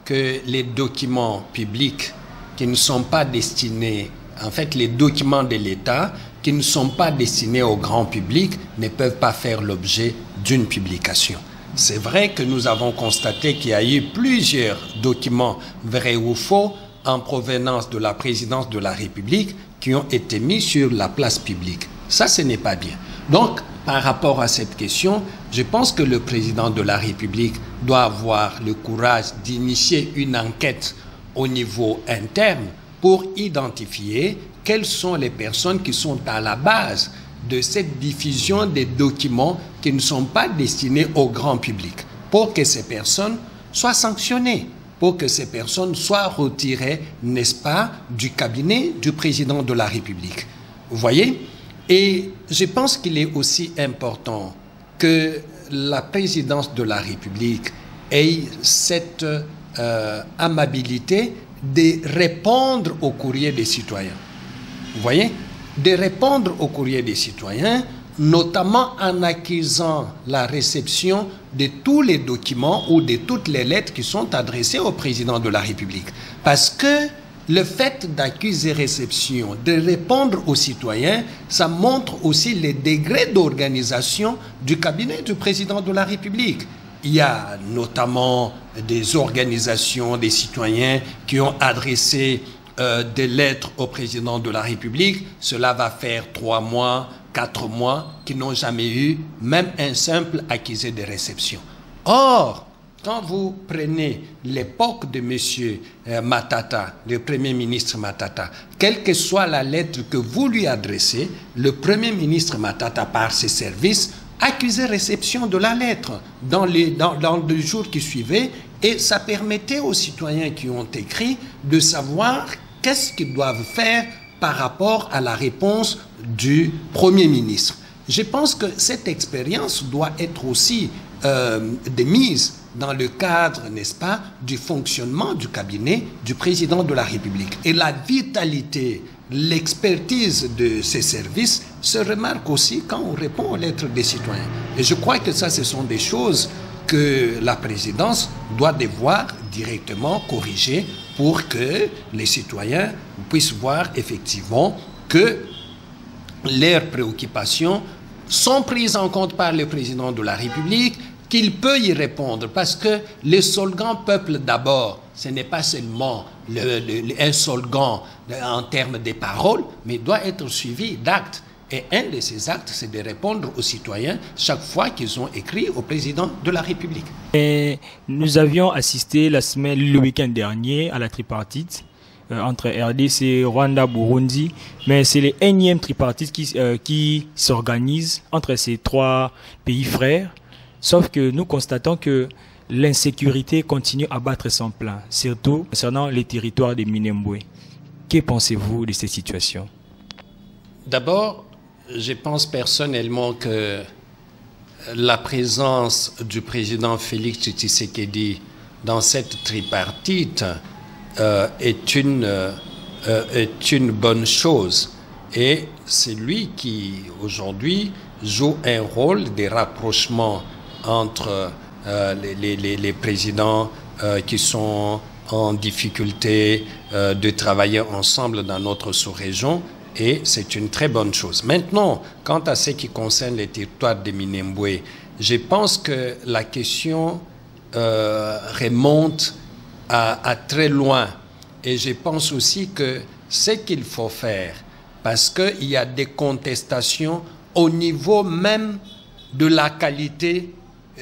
S15: que les documents publics qui ne sont pas destinés, en fait, les documents de l'État qui ne sont pas destinés au grand public ne peuvent pas faire l'objet d'une publication. C'est vrai que nous avons constaté qu'il y a eu plusieurs documents vrais ou faux en provenance de la présidence de la République qui ont été mis sur la place publique. Ça, ce n'est pas bien. Donc, par rapport à cette question, je pense que le président de la République doit avoir le courage d'initier une enquête au niveau interne pour identifier quelles sont les personnes qui sont à la base de cette diffusion des documents qui ne sont pas destinés au grand public, pour que ces personnes soient sanctionnées, pour que ces personnes soient retirées, n'est-ce pas, du cabinet du président de la République. Vous voyez? Et je pense qu'il est aussi important que la présidence de la République ait cette amabilité de répondre au courrier des citoyens. Vous voyez? De répondre au courrier des citoyens notamment en accusant la réception de tous les documents ou de toutes les lettres qui sont adressées au président de la République. Parce que le fait d'accuser réception, de répondre aux citoyens, ça montre aussi les degrés d'organisation du cabinet du président de la République. Il y a notamment des organisations, des citoyens qui ont adressé des lettres au président de la République. Cela va faire 3 mois, 4 mois, qui n'ont jamais eu même un simple accusé de réception. Or, quand vous prenez l'époque de M. Matata, le Premier ministre Matata, quelle que soit la lettre que vous lui adressez, le Premier ministre Matata, par ses services, accusait réception de la lettre dans le jour qui suivait, et ça permettait aux citoyens qui ont écrit de savoir qu'est-ce qu'ils doivent faire par rapport à la réponse du Premier ministre. Je pense que cette expérience doit être aussi démise dans le cadre, n'est-ce pas, du fonctionnement du cabinet du président de la République. Et la vitalité, l'expertise de ces services se remarque aussi quand on répond aux lettres des citoyens. Et je crois que ça, ce sont des choses que la présidence doit devoir directement corriger pour que les citoyens puissent voir effectivement que leurs préoccupations sont prises en compte par le président de la République, qu'il peut y répondre, parce que le slogan « Peuple d'abord », ce n'est pas seulement un slogan en termes de paroles, mais doit être suivi d'actes. Et un de ces actes, c'est de répondre aux citoyens chaque fois qu'ils ont écrit au président de la République.
S14: Et nous avions assisté le week-end dernier à la tripartite entre RDC, Rwanda, Burundi, mais c'est le énième tripartite qui s'organise entre ces 3 pays frères. Sauf que nous constatons que l'insécurité continue à battre son plein, surtout concernant les territoires de Minembwe. Que pensez-vous de cette situation?
S15: D'abord, je pense personnellement que la présence du président Félix Tshisekedi dans cette tripartite est une bonne chose. Et c'est lui qui, aujourd'hui, joue un rôle de rapprochement entre les présidents qui sont en difficulté de travailler ensemble dans notre sous-région, et c'est une très bonne chose. Maintenant, quant à ce qui concerne les territoires de Minembwe, je pense que la question remonte à très loin, et je pense aussi que ce qu'il faut faire, parce qu'il y a des contestations au niveau même de la qualité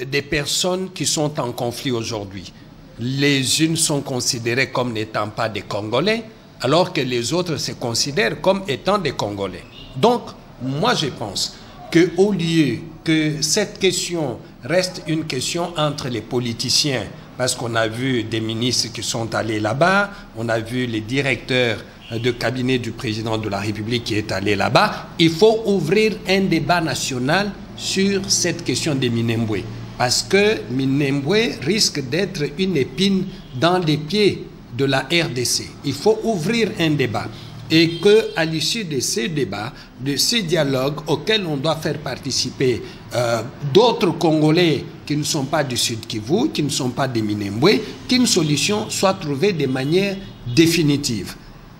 S15: des personnes qui sont en conflit aujourd'hui. Les unes sont considérées comme n'étant pas des Congolais, alors que les autres se considèrent comme étant des Congolais. Donc, moi je pense qu'au lieu que cette question reste une question entre les politiciens, parce qu'on a vu des ministres qui sont allés là-bas, on a vu les directeurs de cabinet du président de la République qui est allé là-bas, il faut ouvrir un débat national sur cette question de Minembwe. Parce que Minembwe risque d'être une épine dans les pieds de la RDC. Il faut ouvrir un débat. Et qu'à l'issue de ces débats, de ces dialogues auxquels on doit faire participer d'autres Congolais qui ne sont pas du Sud Kivu, qui ne sont pas des Minembwe, qu'une solution soit trouvée de manière définitive.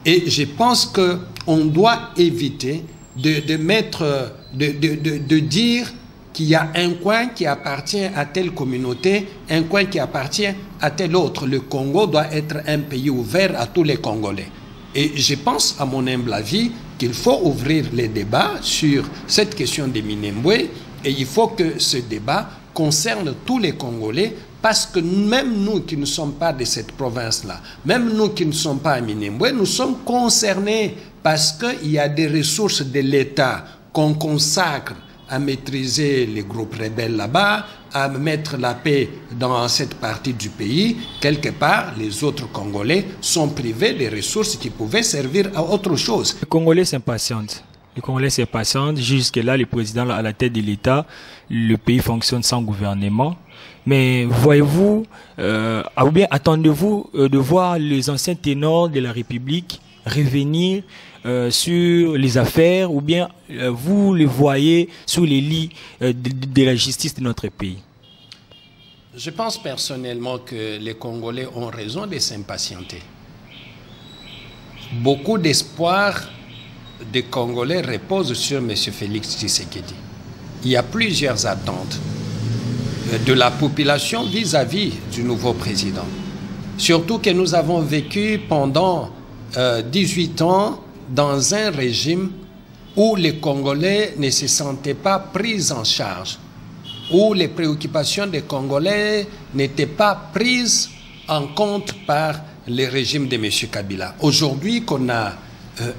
S15: Et je pense qu'on doit éviter de dire qu'il y a un coin qui appartient à telle communauté, un coin qui appartient à tel autre. Le Congo doit être un pays ouvert à tous les Congolais. Et je pense, à mon humble avis, qu'il faut ouvrir les débats sur cette question des Minembwe, et il faut que ce débat concerne tous les Congolais, parce que même nous qui ne sommes pas de cette province-là, même nous qui ne sommes pas à Minembwe, nous sommes concernés parce qu'il y a des ressources de l'État qu'on consacre à maîtriser les groupes rebelles là-bas, à mettre la paix dans cette partie du pays. Quelque part, les autres Congolais sont privés des ressources qui pouvaient servir à autre chose.
S14: Les Congolais s'impatientent. Les Congolais s'impatientent. Jusque-là, le président à la tête de l'État, le pays fonctionne sans gouvernement. Mais voyez-vous, ou bien attendez-vous de voir les anciens ténors de la République revenir sur les affaires, ou bien vous les voyez sur les lits de la justice de notre pays?
S15: Je pense personnellement que les Congolais ont raison de s'impatienter. Beaucoup d'espoir des Congolais reposent sur M. Félix Tshisekedi. Il y a plusieurs attentes de la population vis-à-vis du nouveau président. Surtout que nous avons vécu pendant 18 ans dans un régime où les Congolais ne se sentaient pas pris en charge, où les préoccupations des Congolais n'étaient pas prises en compte par le régime de M. Kabila. Aujourd'hui qu'on a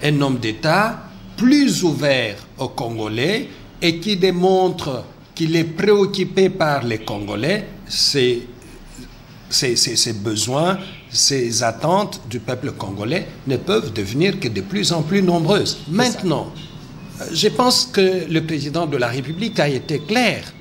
S15: un homme d'État plus ouvert aux Congolais et qui démontre qu'il est préoccupé par les Congolais, ses besoins, ses attentes du peuple congolais ne peuvent devenir que de plus en plus nombreuses. Maintenant, je pense que le président de la République a été clair.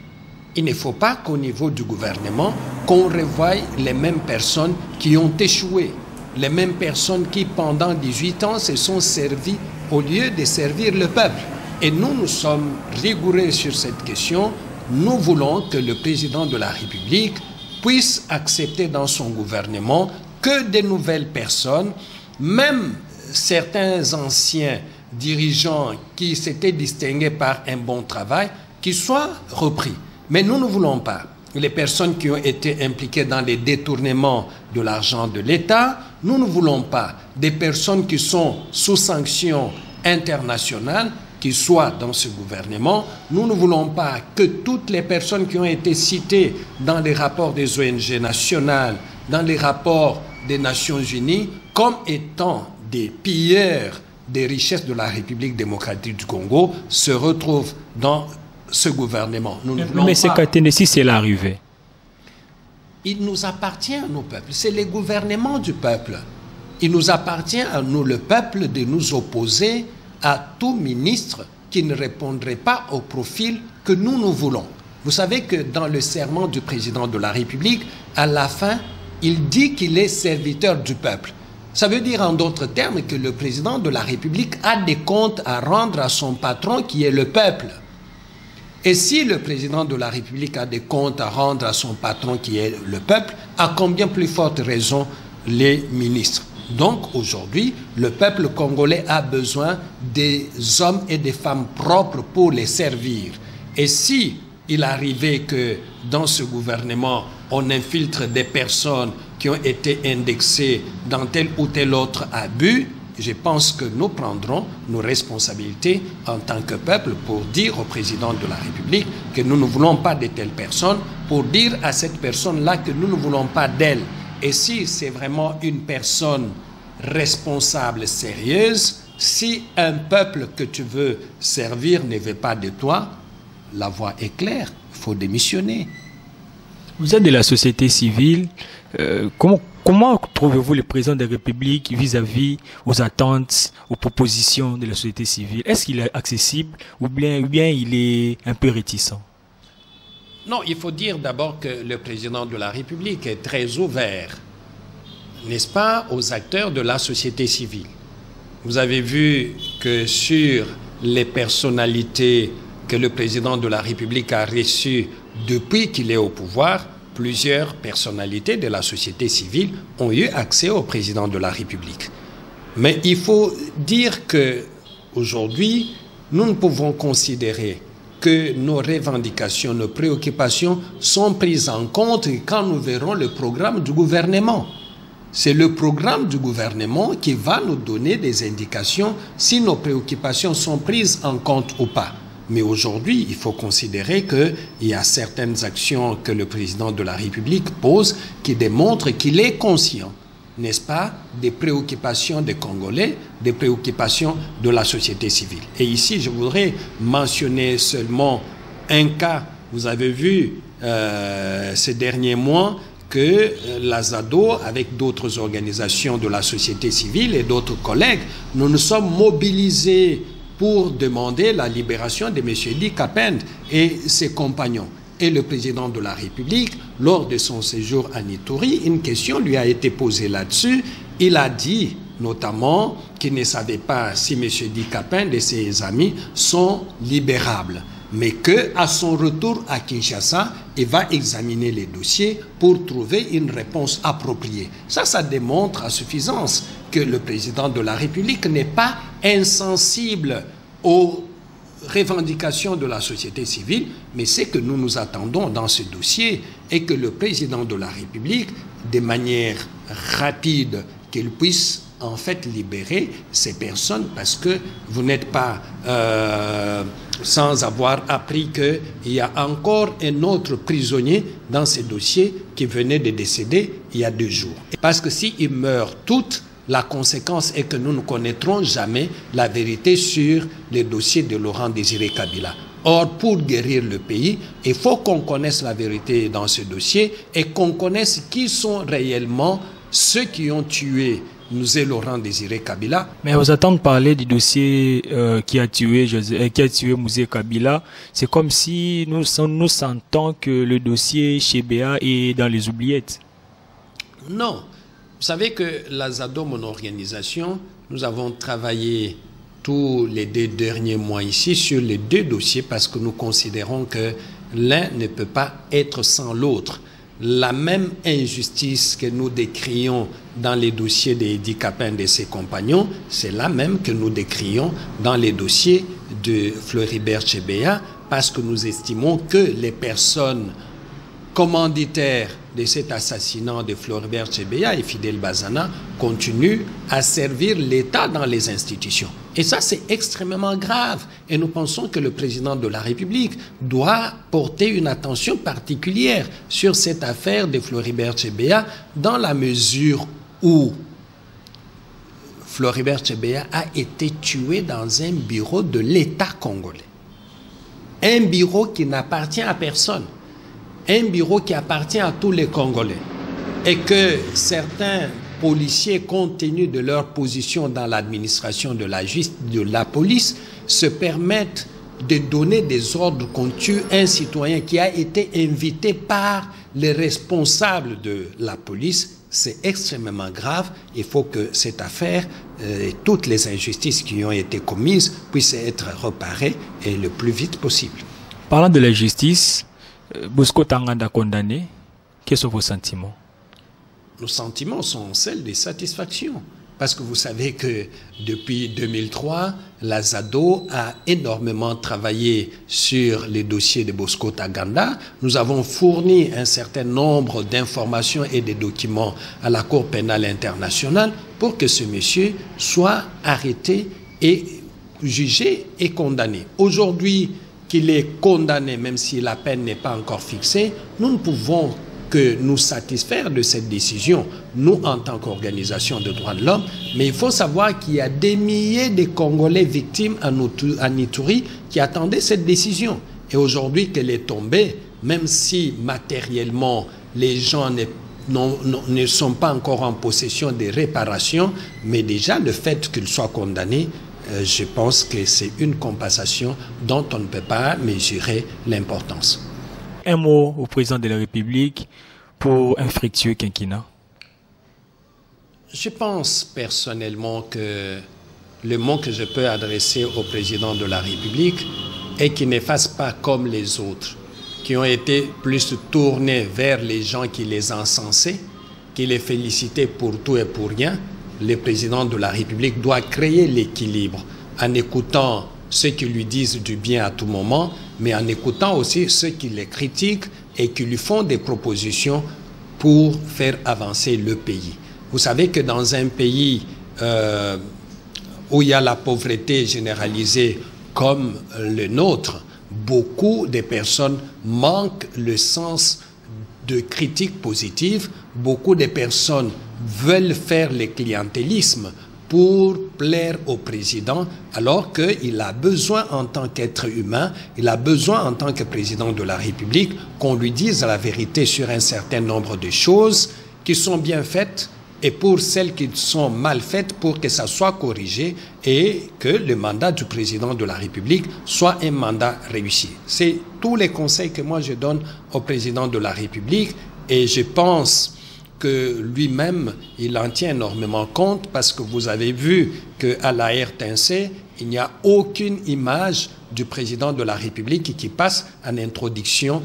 S15: Il ne faut pas qu'au niveau du gouvernement, qu'on revoie les mêmes personnes qui ont échoué, les mêmes personnes qui, pendant 18 ans, se sont servies au lieu de servir le peuple. Et nous, nous sommes rigoureux sur cette question. Nous voulons que le président de la République puisse accepter dans son gouvernement que de nouvelles personnes, même certains anciens dirigeants qui s'étaient distingués par un bon travail, qui soient repris. Mais nous ne voulons pas les personnes qui ont été impliquées dans les détournements de l'argent de l'État. Nous ne voulons pas des personnes qui sont sous sanctions internationales qui soient dans ce gouvernement. Nous ne voulons pas que toutes les personnes qui ont été citées dans les rapports des ONG nationales, dans les rapports des Nations Unies, comme étant des pilleurs des richesses de la République démocratique du Congo, se retrouvent dans ce gouvernement. Nous ne voulons
S14: Mais c'est qu'à Tennessee, c'est l'arrivée.
S15: Il nous appartient à nos peuples. C'est le gouvernement du peuple. Il nous appartient à nous, le peuple, de nous opposer à tout ministre qui ne répondrait pas au profil que nous voulons. Vous savez que dans le serment du président de la République, à la fin, il dit qu'il est serviteur du peuple. Ça veut dire en d'autres termes que le président de la République a des comptes à rendre à son patron qui est le peuple. Et si le président de la République a des comptes à rendre à son patron qui est le peuple, à combien plus forte raison les ministres? Donc aujourd'hui, le peuple congolais a besoin des hommes et des femmes propres pour les servir. Et si il arrivait que dans ce gouvernement, on infiltre des personnes qui ont été indexées dans tel ou tel autre abus, je pense que nous prendrons nos responsabilités en tant que peuple pour dire au président de la République que nous ne voulons pas de telles personnes, pour dire à cette personne-là que nous ne voulons pas d'elle. Et si c'est vraiment une personne responsable, sérieuse, si un peuple que tu veux servir ne veut pas de toi, la voie est claire, il faut démissionner.
S14: Vous êtes de la société civile. Comment trouvez-vous le président de la République vis-à-vis aux attentes, aux propositions de la société civile? Est-ce qu'il est accessible ou bien il est un peu réticent?
S15: Non, il faut dire d'abord que le président de la République est très ouvert, n'est-ce pas, aux acteurs de la société civile. Vous avez vu que sur les personnalités que le président de la République a reçues depuis qu'il est au pouvoir, plusieurs personnalités de la société civile ont eu accès au président de la République. Mais il faut dire qu'aujourd'hui, nous ne pouvons considérer que nos revendications, nos préoccupations sont prises en compte quand nous verrons le programme du gouvernement. C'est le programme du gouvernement qui va nous donner des indications si nos préoccupations sont prises en compte ou pas. Mais aujourd'hui, il faut considérer qu'il y a certaines actions que le président de la République pose qui démontrent qu'il est conscient, n'est-ce pas, des préoccupations des Congolais, des préoccupations de la société civile. Et ici, je voudrais mentionner seulement un cas. Vous avez vu ces derniers mois que la ZADO, avec d'autres organisations de la société civile et d'autres collègues, nous nous sommes mobilisés pour demander la libération de M. Edi Kapend et ses compagnons. Et le président de la République, lors de son séjour à Ituri, une question lui a été posée là-dessus. Il a dit, notamment, qui ne savaient pas si M. Di Capin et ses amis sont libérables. Mais qu'à son retour à Kinshasa, il va examiner les dossiers pour trouver une réponse appropriée. Ça démontre à suffisance que le président de la République n'est pas insensible aux revendications de la société civile, mais c'est que nous nous attendons dans ce dossier et que le président de la République, de manière rapide, qu'il puisse en fait libérer ces personnes, parce que vous n'êtes pas sans avoir appris qu'il y a encore un autre prisonnier dans ce dossier qui venait de décéder il y a 2 jours. Parce que s'ils meurent toutes, la conséquence est que nous ne connaîtrons jamais la vérité sur les dossiers de Laurent Désiré Kabila. Or, pour guérir le pays, il faut qu'on connaisse la vérité dans ce dossier et qu'on connaisse qui sont réellement ceux qui ont tué Laurent Désiré Kabila.
S14: Mais aux attentes de parler du dossier qui a tué Mouzé Kabila, c'est comme si nous sentons que le dossier chez BA est dans les oubliettes.
S15: Non. Vous savez que la ZADO, mon organisation, nous avons travaillé tous les 2 derniers mois ici sur les 2 dossiers parce que nous considérons que l'un ne peut pas être sans l'autre. La même injustice que nous décrions dans les dossiers d'Edi Capin et de ses compagnons, c'est la même que nous décrions dans les dossiers de Floribert Chebeya, parce que nous estimons que les personnes commanditaires de cet assassinat de Floribert Chebeya et Fidel Bazana continuent à servir l'État dans les institutions. Et ça, c'est extrêmement grave. Et nous pensons que le président de la République doit porter une attention particulière sur cette affaire de Floribert Chebeya, dans la mesure où Floribert Chebeya a été tué dans un bureau de l'État congolais. Un bureau qui n'appartient à personne. Un bureau qui appartient à tous les Congolais. Et que certains policiers, compte tenu de leur position dans l'administration de la police, se permettent de donner des ordres qu'on tue un citoyen qui a été invité par les responsables de la police. C'est extrêmement grave. Il faut que cette affaire et toutes les injustices qui ont été commises puissent être réparées et le plus vite possible.
S14: Parlant de la justice, Bosco Tanganda condamné, quels sont vos sentiments?
S15: Nos sentiments sont celles de satisfaction. Parce que vous savez que depuis 2003, la ZADO a énormément travaillé sur les dossiers de Bosco Tanganda. Nous avons fourni un certain nombre d'informations et de documents à la Cour pénale internationale pour que ce monsieur soit arrêté et jugé et condamné. Aujourd'hui, qu'il est condamné, même si la peine n'est pas encore fixée, nous ne pouvons que nous satisfaire de cette décision, nous en tant qu'organisation de droits de l'homme, mais il faut savoir qu'il y a des milliers de Congolais victimes à Ituri qui attendaient cette décision. Et aujourd'hui qu'elle est tombée, même si matériellement les gens ne sont pas encore en possession des réparations, mais déjà le fait qu'ils soient condamnés, je pense que c'est une compensation dont on ne peut pas mesurer l'importance.
S14: Un mot au président de la République pour un fructueux quinquennat.
S15: Je pense personnellement que le mot que je peux adresser au président de la République est qu'il ne fasse pas comme les autres, qui ont été plus tournés vers les gens qui les encensaient, qui les félicitaient pour tout et pour rien. Le président de la République doit créer l'équilibre en écoutant ceux qui lui disent du bien à tout moment, mais en écoutant aussi ceux qui les critiquent et qui lui font des propositions pour faire avancer le pays. Vous savez que dans un pays où il y a la pauvreté généralisée comme le nôtre, beaucoup de personnes manquent le sens de critique positive, beaucoup de personnes veulent faire le clientélisme pour plaire au président, alors qu'il a besoin en tant qu'être humain, il a besoin en tant que président de la République qu'on lui dise la vérité sur un certain nombre de choses qui sont bien faites et pour celles qui sont mal faites pour que ça soit corrigé et que le mandat du président de la République soit un mandat réussi. C'est tous les conseils que moi je donne au président de la République et je pense que lui-même, il en tient énormément compte, parce que vous avez vu qu'à la RTNC, il n'y a aucune image du président de la République qui passe en introduction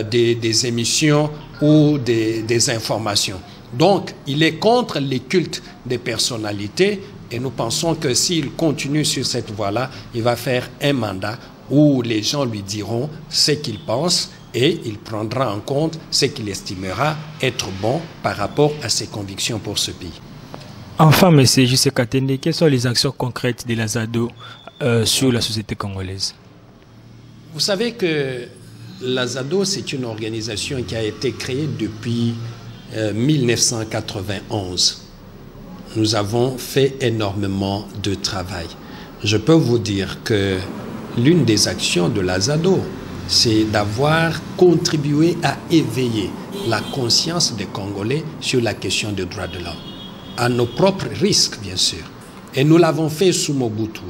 S15: des émissions ou des informations. Donc, il est contre les cultes des personnalités, et nous pensons que s'il continue sur cette voie-là, il va faire un mandat où les gens lui diront ce qu'ils pensent, et il prendra en compte ce qu'il estimera être bon par rapport à ses convictions pour ce pays.
S14: Enfin, M. J.C. Katende, quelles sont les actions concrètes de la ZADO sur la société congolaise?
S15: Vous savez que la ZADO, c'est une organisation qui a été créée depuis 1991. Nous avons fait énormément de travail. Je peux vous dire que l'une des actions de la ZADO, c'est d'avoir contribué à éveiller la conscience des Congolais sur la question des droits de l'homme, à nos propres risques, bien sûr. Et nous l'avons fait sous Mobutu,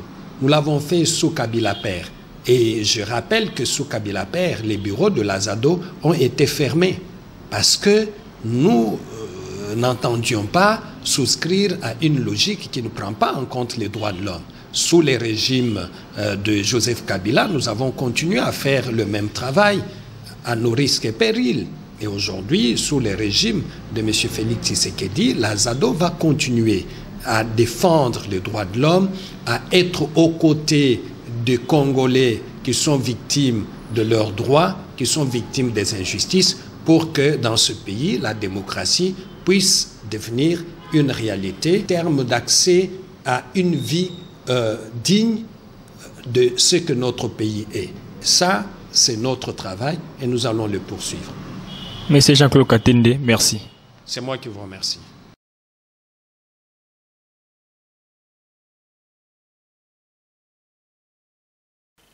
S15: nous l'avons fait sous Kabila Père. Et je rappelle que sous Kabila Père, les bureaux de la ZADO ont été fermés parce que nous n'entendions pas souscrire à une logique qui ne prend pas en compte les droits de l'homme. Sous les régimes de Joseph Kabila, nous avons continué à faire le même travail à nos risques et périls. Et aujourd'hui, sous les régimes de M. Félix Tshisekedi, la ZADO va continuer à défendre les droits de l'homme, à être aux côtés des Congolais qui sont victimes de leurs droits, qui sont victimes des injustices, pour que dans ce pays, la démocratie puisse devenir une réalité en termes d'accès à une vie digne de ce que notre pays est. Ça, c'est notre travail et nous allons le poursuivre.
S14: Monsieur Jean-Claude Katende, merci.
S15: C'est moi qui vous remercie.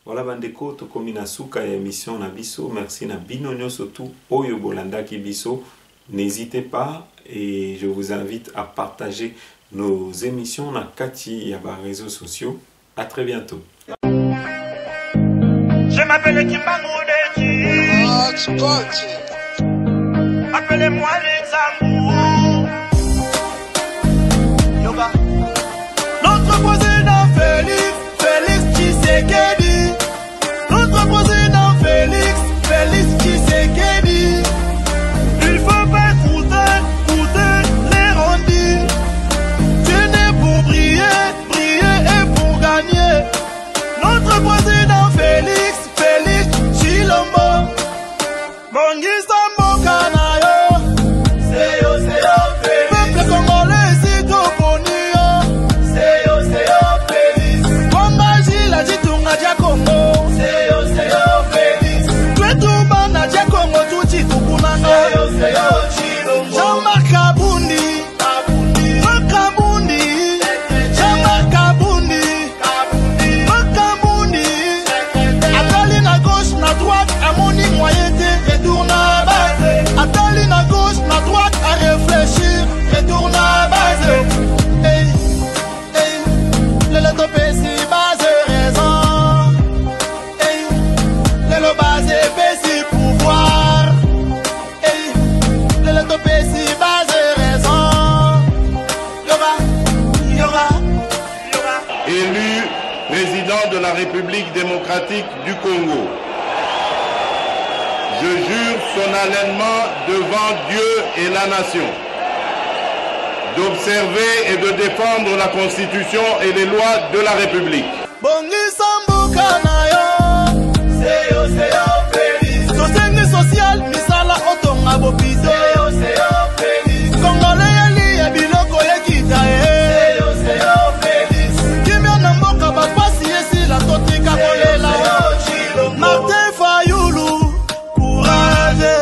S1: Voilà bandeko tokomi na suka ya émission na biso. Merci na bino nyonso tu oyo bolandaki biso. N'hésitez pas et je vous invite à partager nos émissions na kati ya ba réseaux sociaux. À très bientôt.
S16: Je m'appelle Kimbangu Deji. Appelez-moi les amours. Yoga. Notre président Félix Tshisekedi. Notre président Félix Tshisekedi. Il faut pas écouter les rondines. Tu n'es pour briller et pour gagner. Notre président Félix Tshilombo. Bongisa Mbokanayo. Seyo Félix. Peuple congolais Zitoponiyo. Seyo Félix. Kombaji la Jitunga dia Congo. Seyo Félix. Twetumba na dia Congo tuti tukunanga. Seyo Tshilombo. Jean-Marc Kabundi. Jean-Marc Kabundi. Atali na gauche, na droite, à mon moyen de retourne à base. Atali na gauche, na droite, à réfléchir, retourne à base. Le topé si base raison. Le base si pouvoir. Le topé si base raison. Yoga.
S17: Élu président de la République démocratique du Congo, je jure solennellement devant Dieu et la nation d'observer et de défendre la Constitution et les lois de la République.
S16: Bongisa Mbokanayo. Seyo Félix. Sosengi social misala otonga bopizo. Seyo Félix. Congolais yali ya biloko yekita Seyo Félix. Kimia na mboka bapasi esi la totika kolela. Martin Fayulu, courage.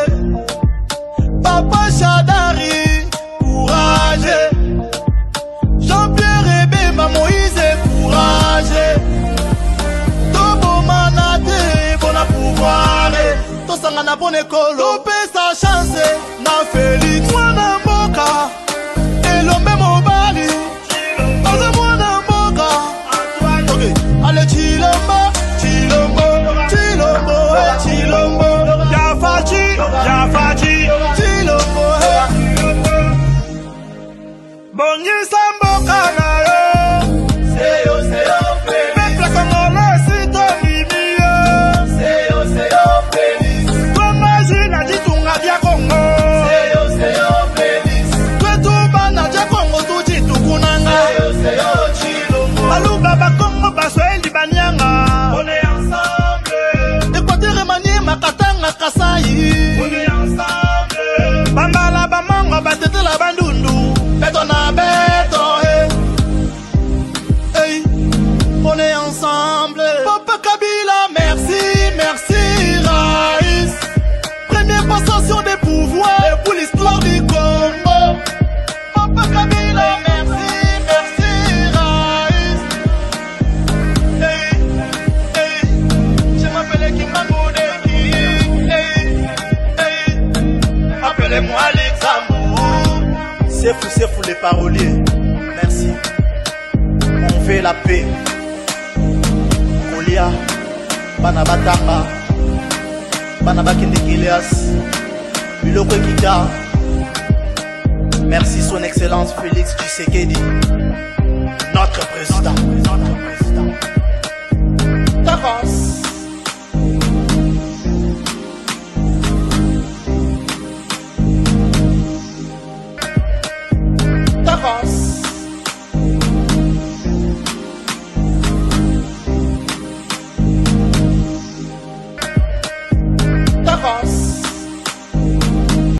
S16: Papa Chadari, courage. Jean-Pierre Ebemba Moïse, courage. Tobo Manate, bona pouvoir. Tosangana bon école, topé sa chance. Na Félix, mwana mboka. Elombe mobali. Oza mwana mboka. Okay, allez Tshilombo. Yafachi, Tshilombo.
S18: les paroliers, merci. On fait la paix. Olia, Banabatamba, Banabakindekilias, Biloko Kita. Merci son excellence Félix Tshisekedi, notre président. D'avance. D'avance.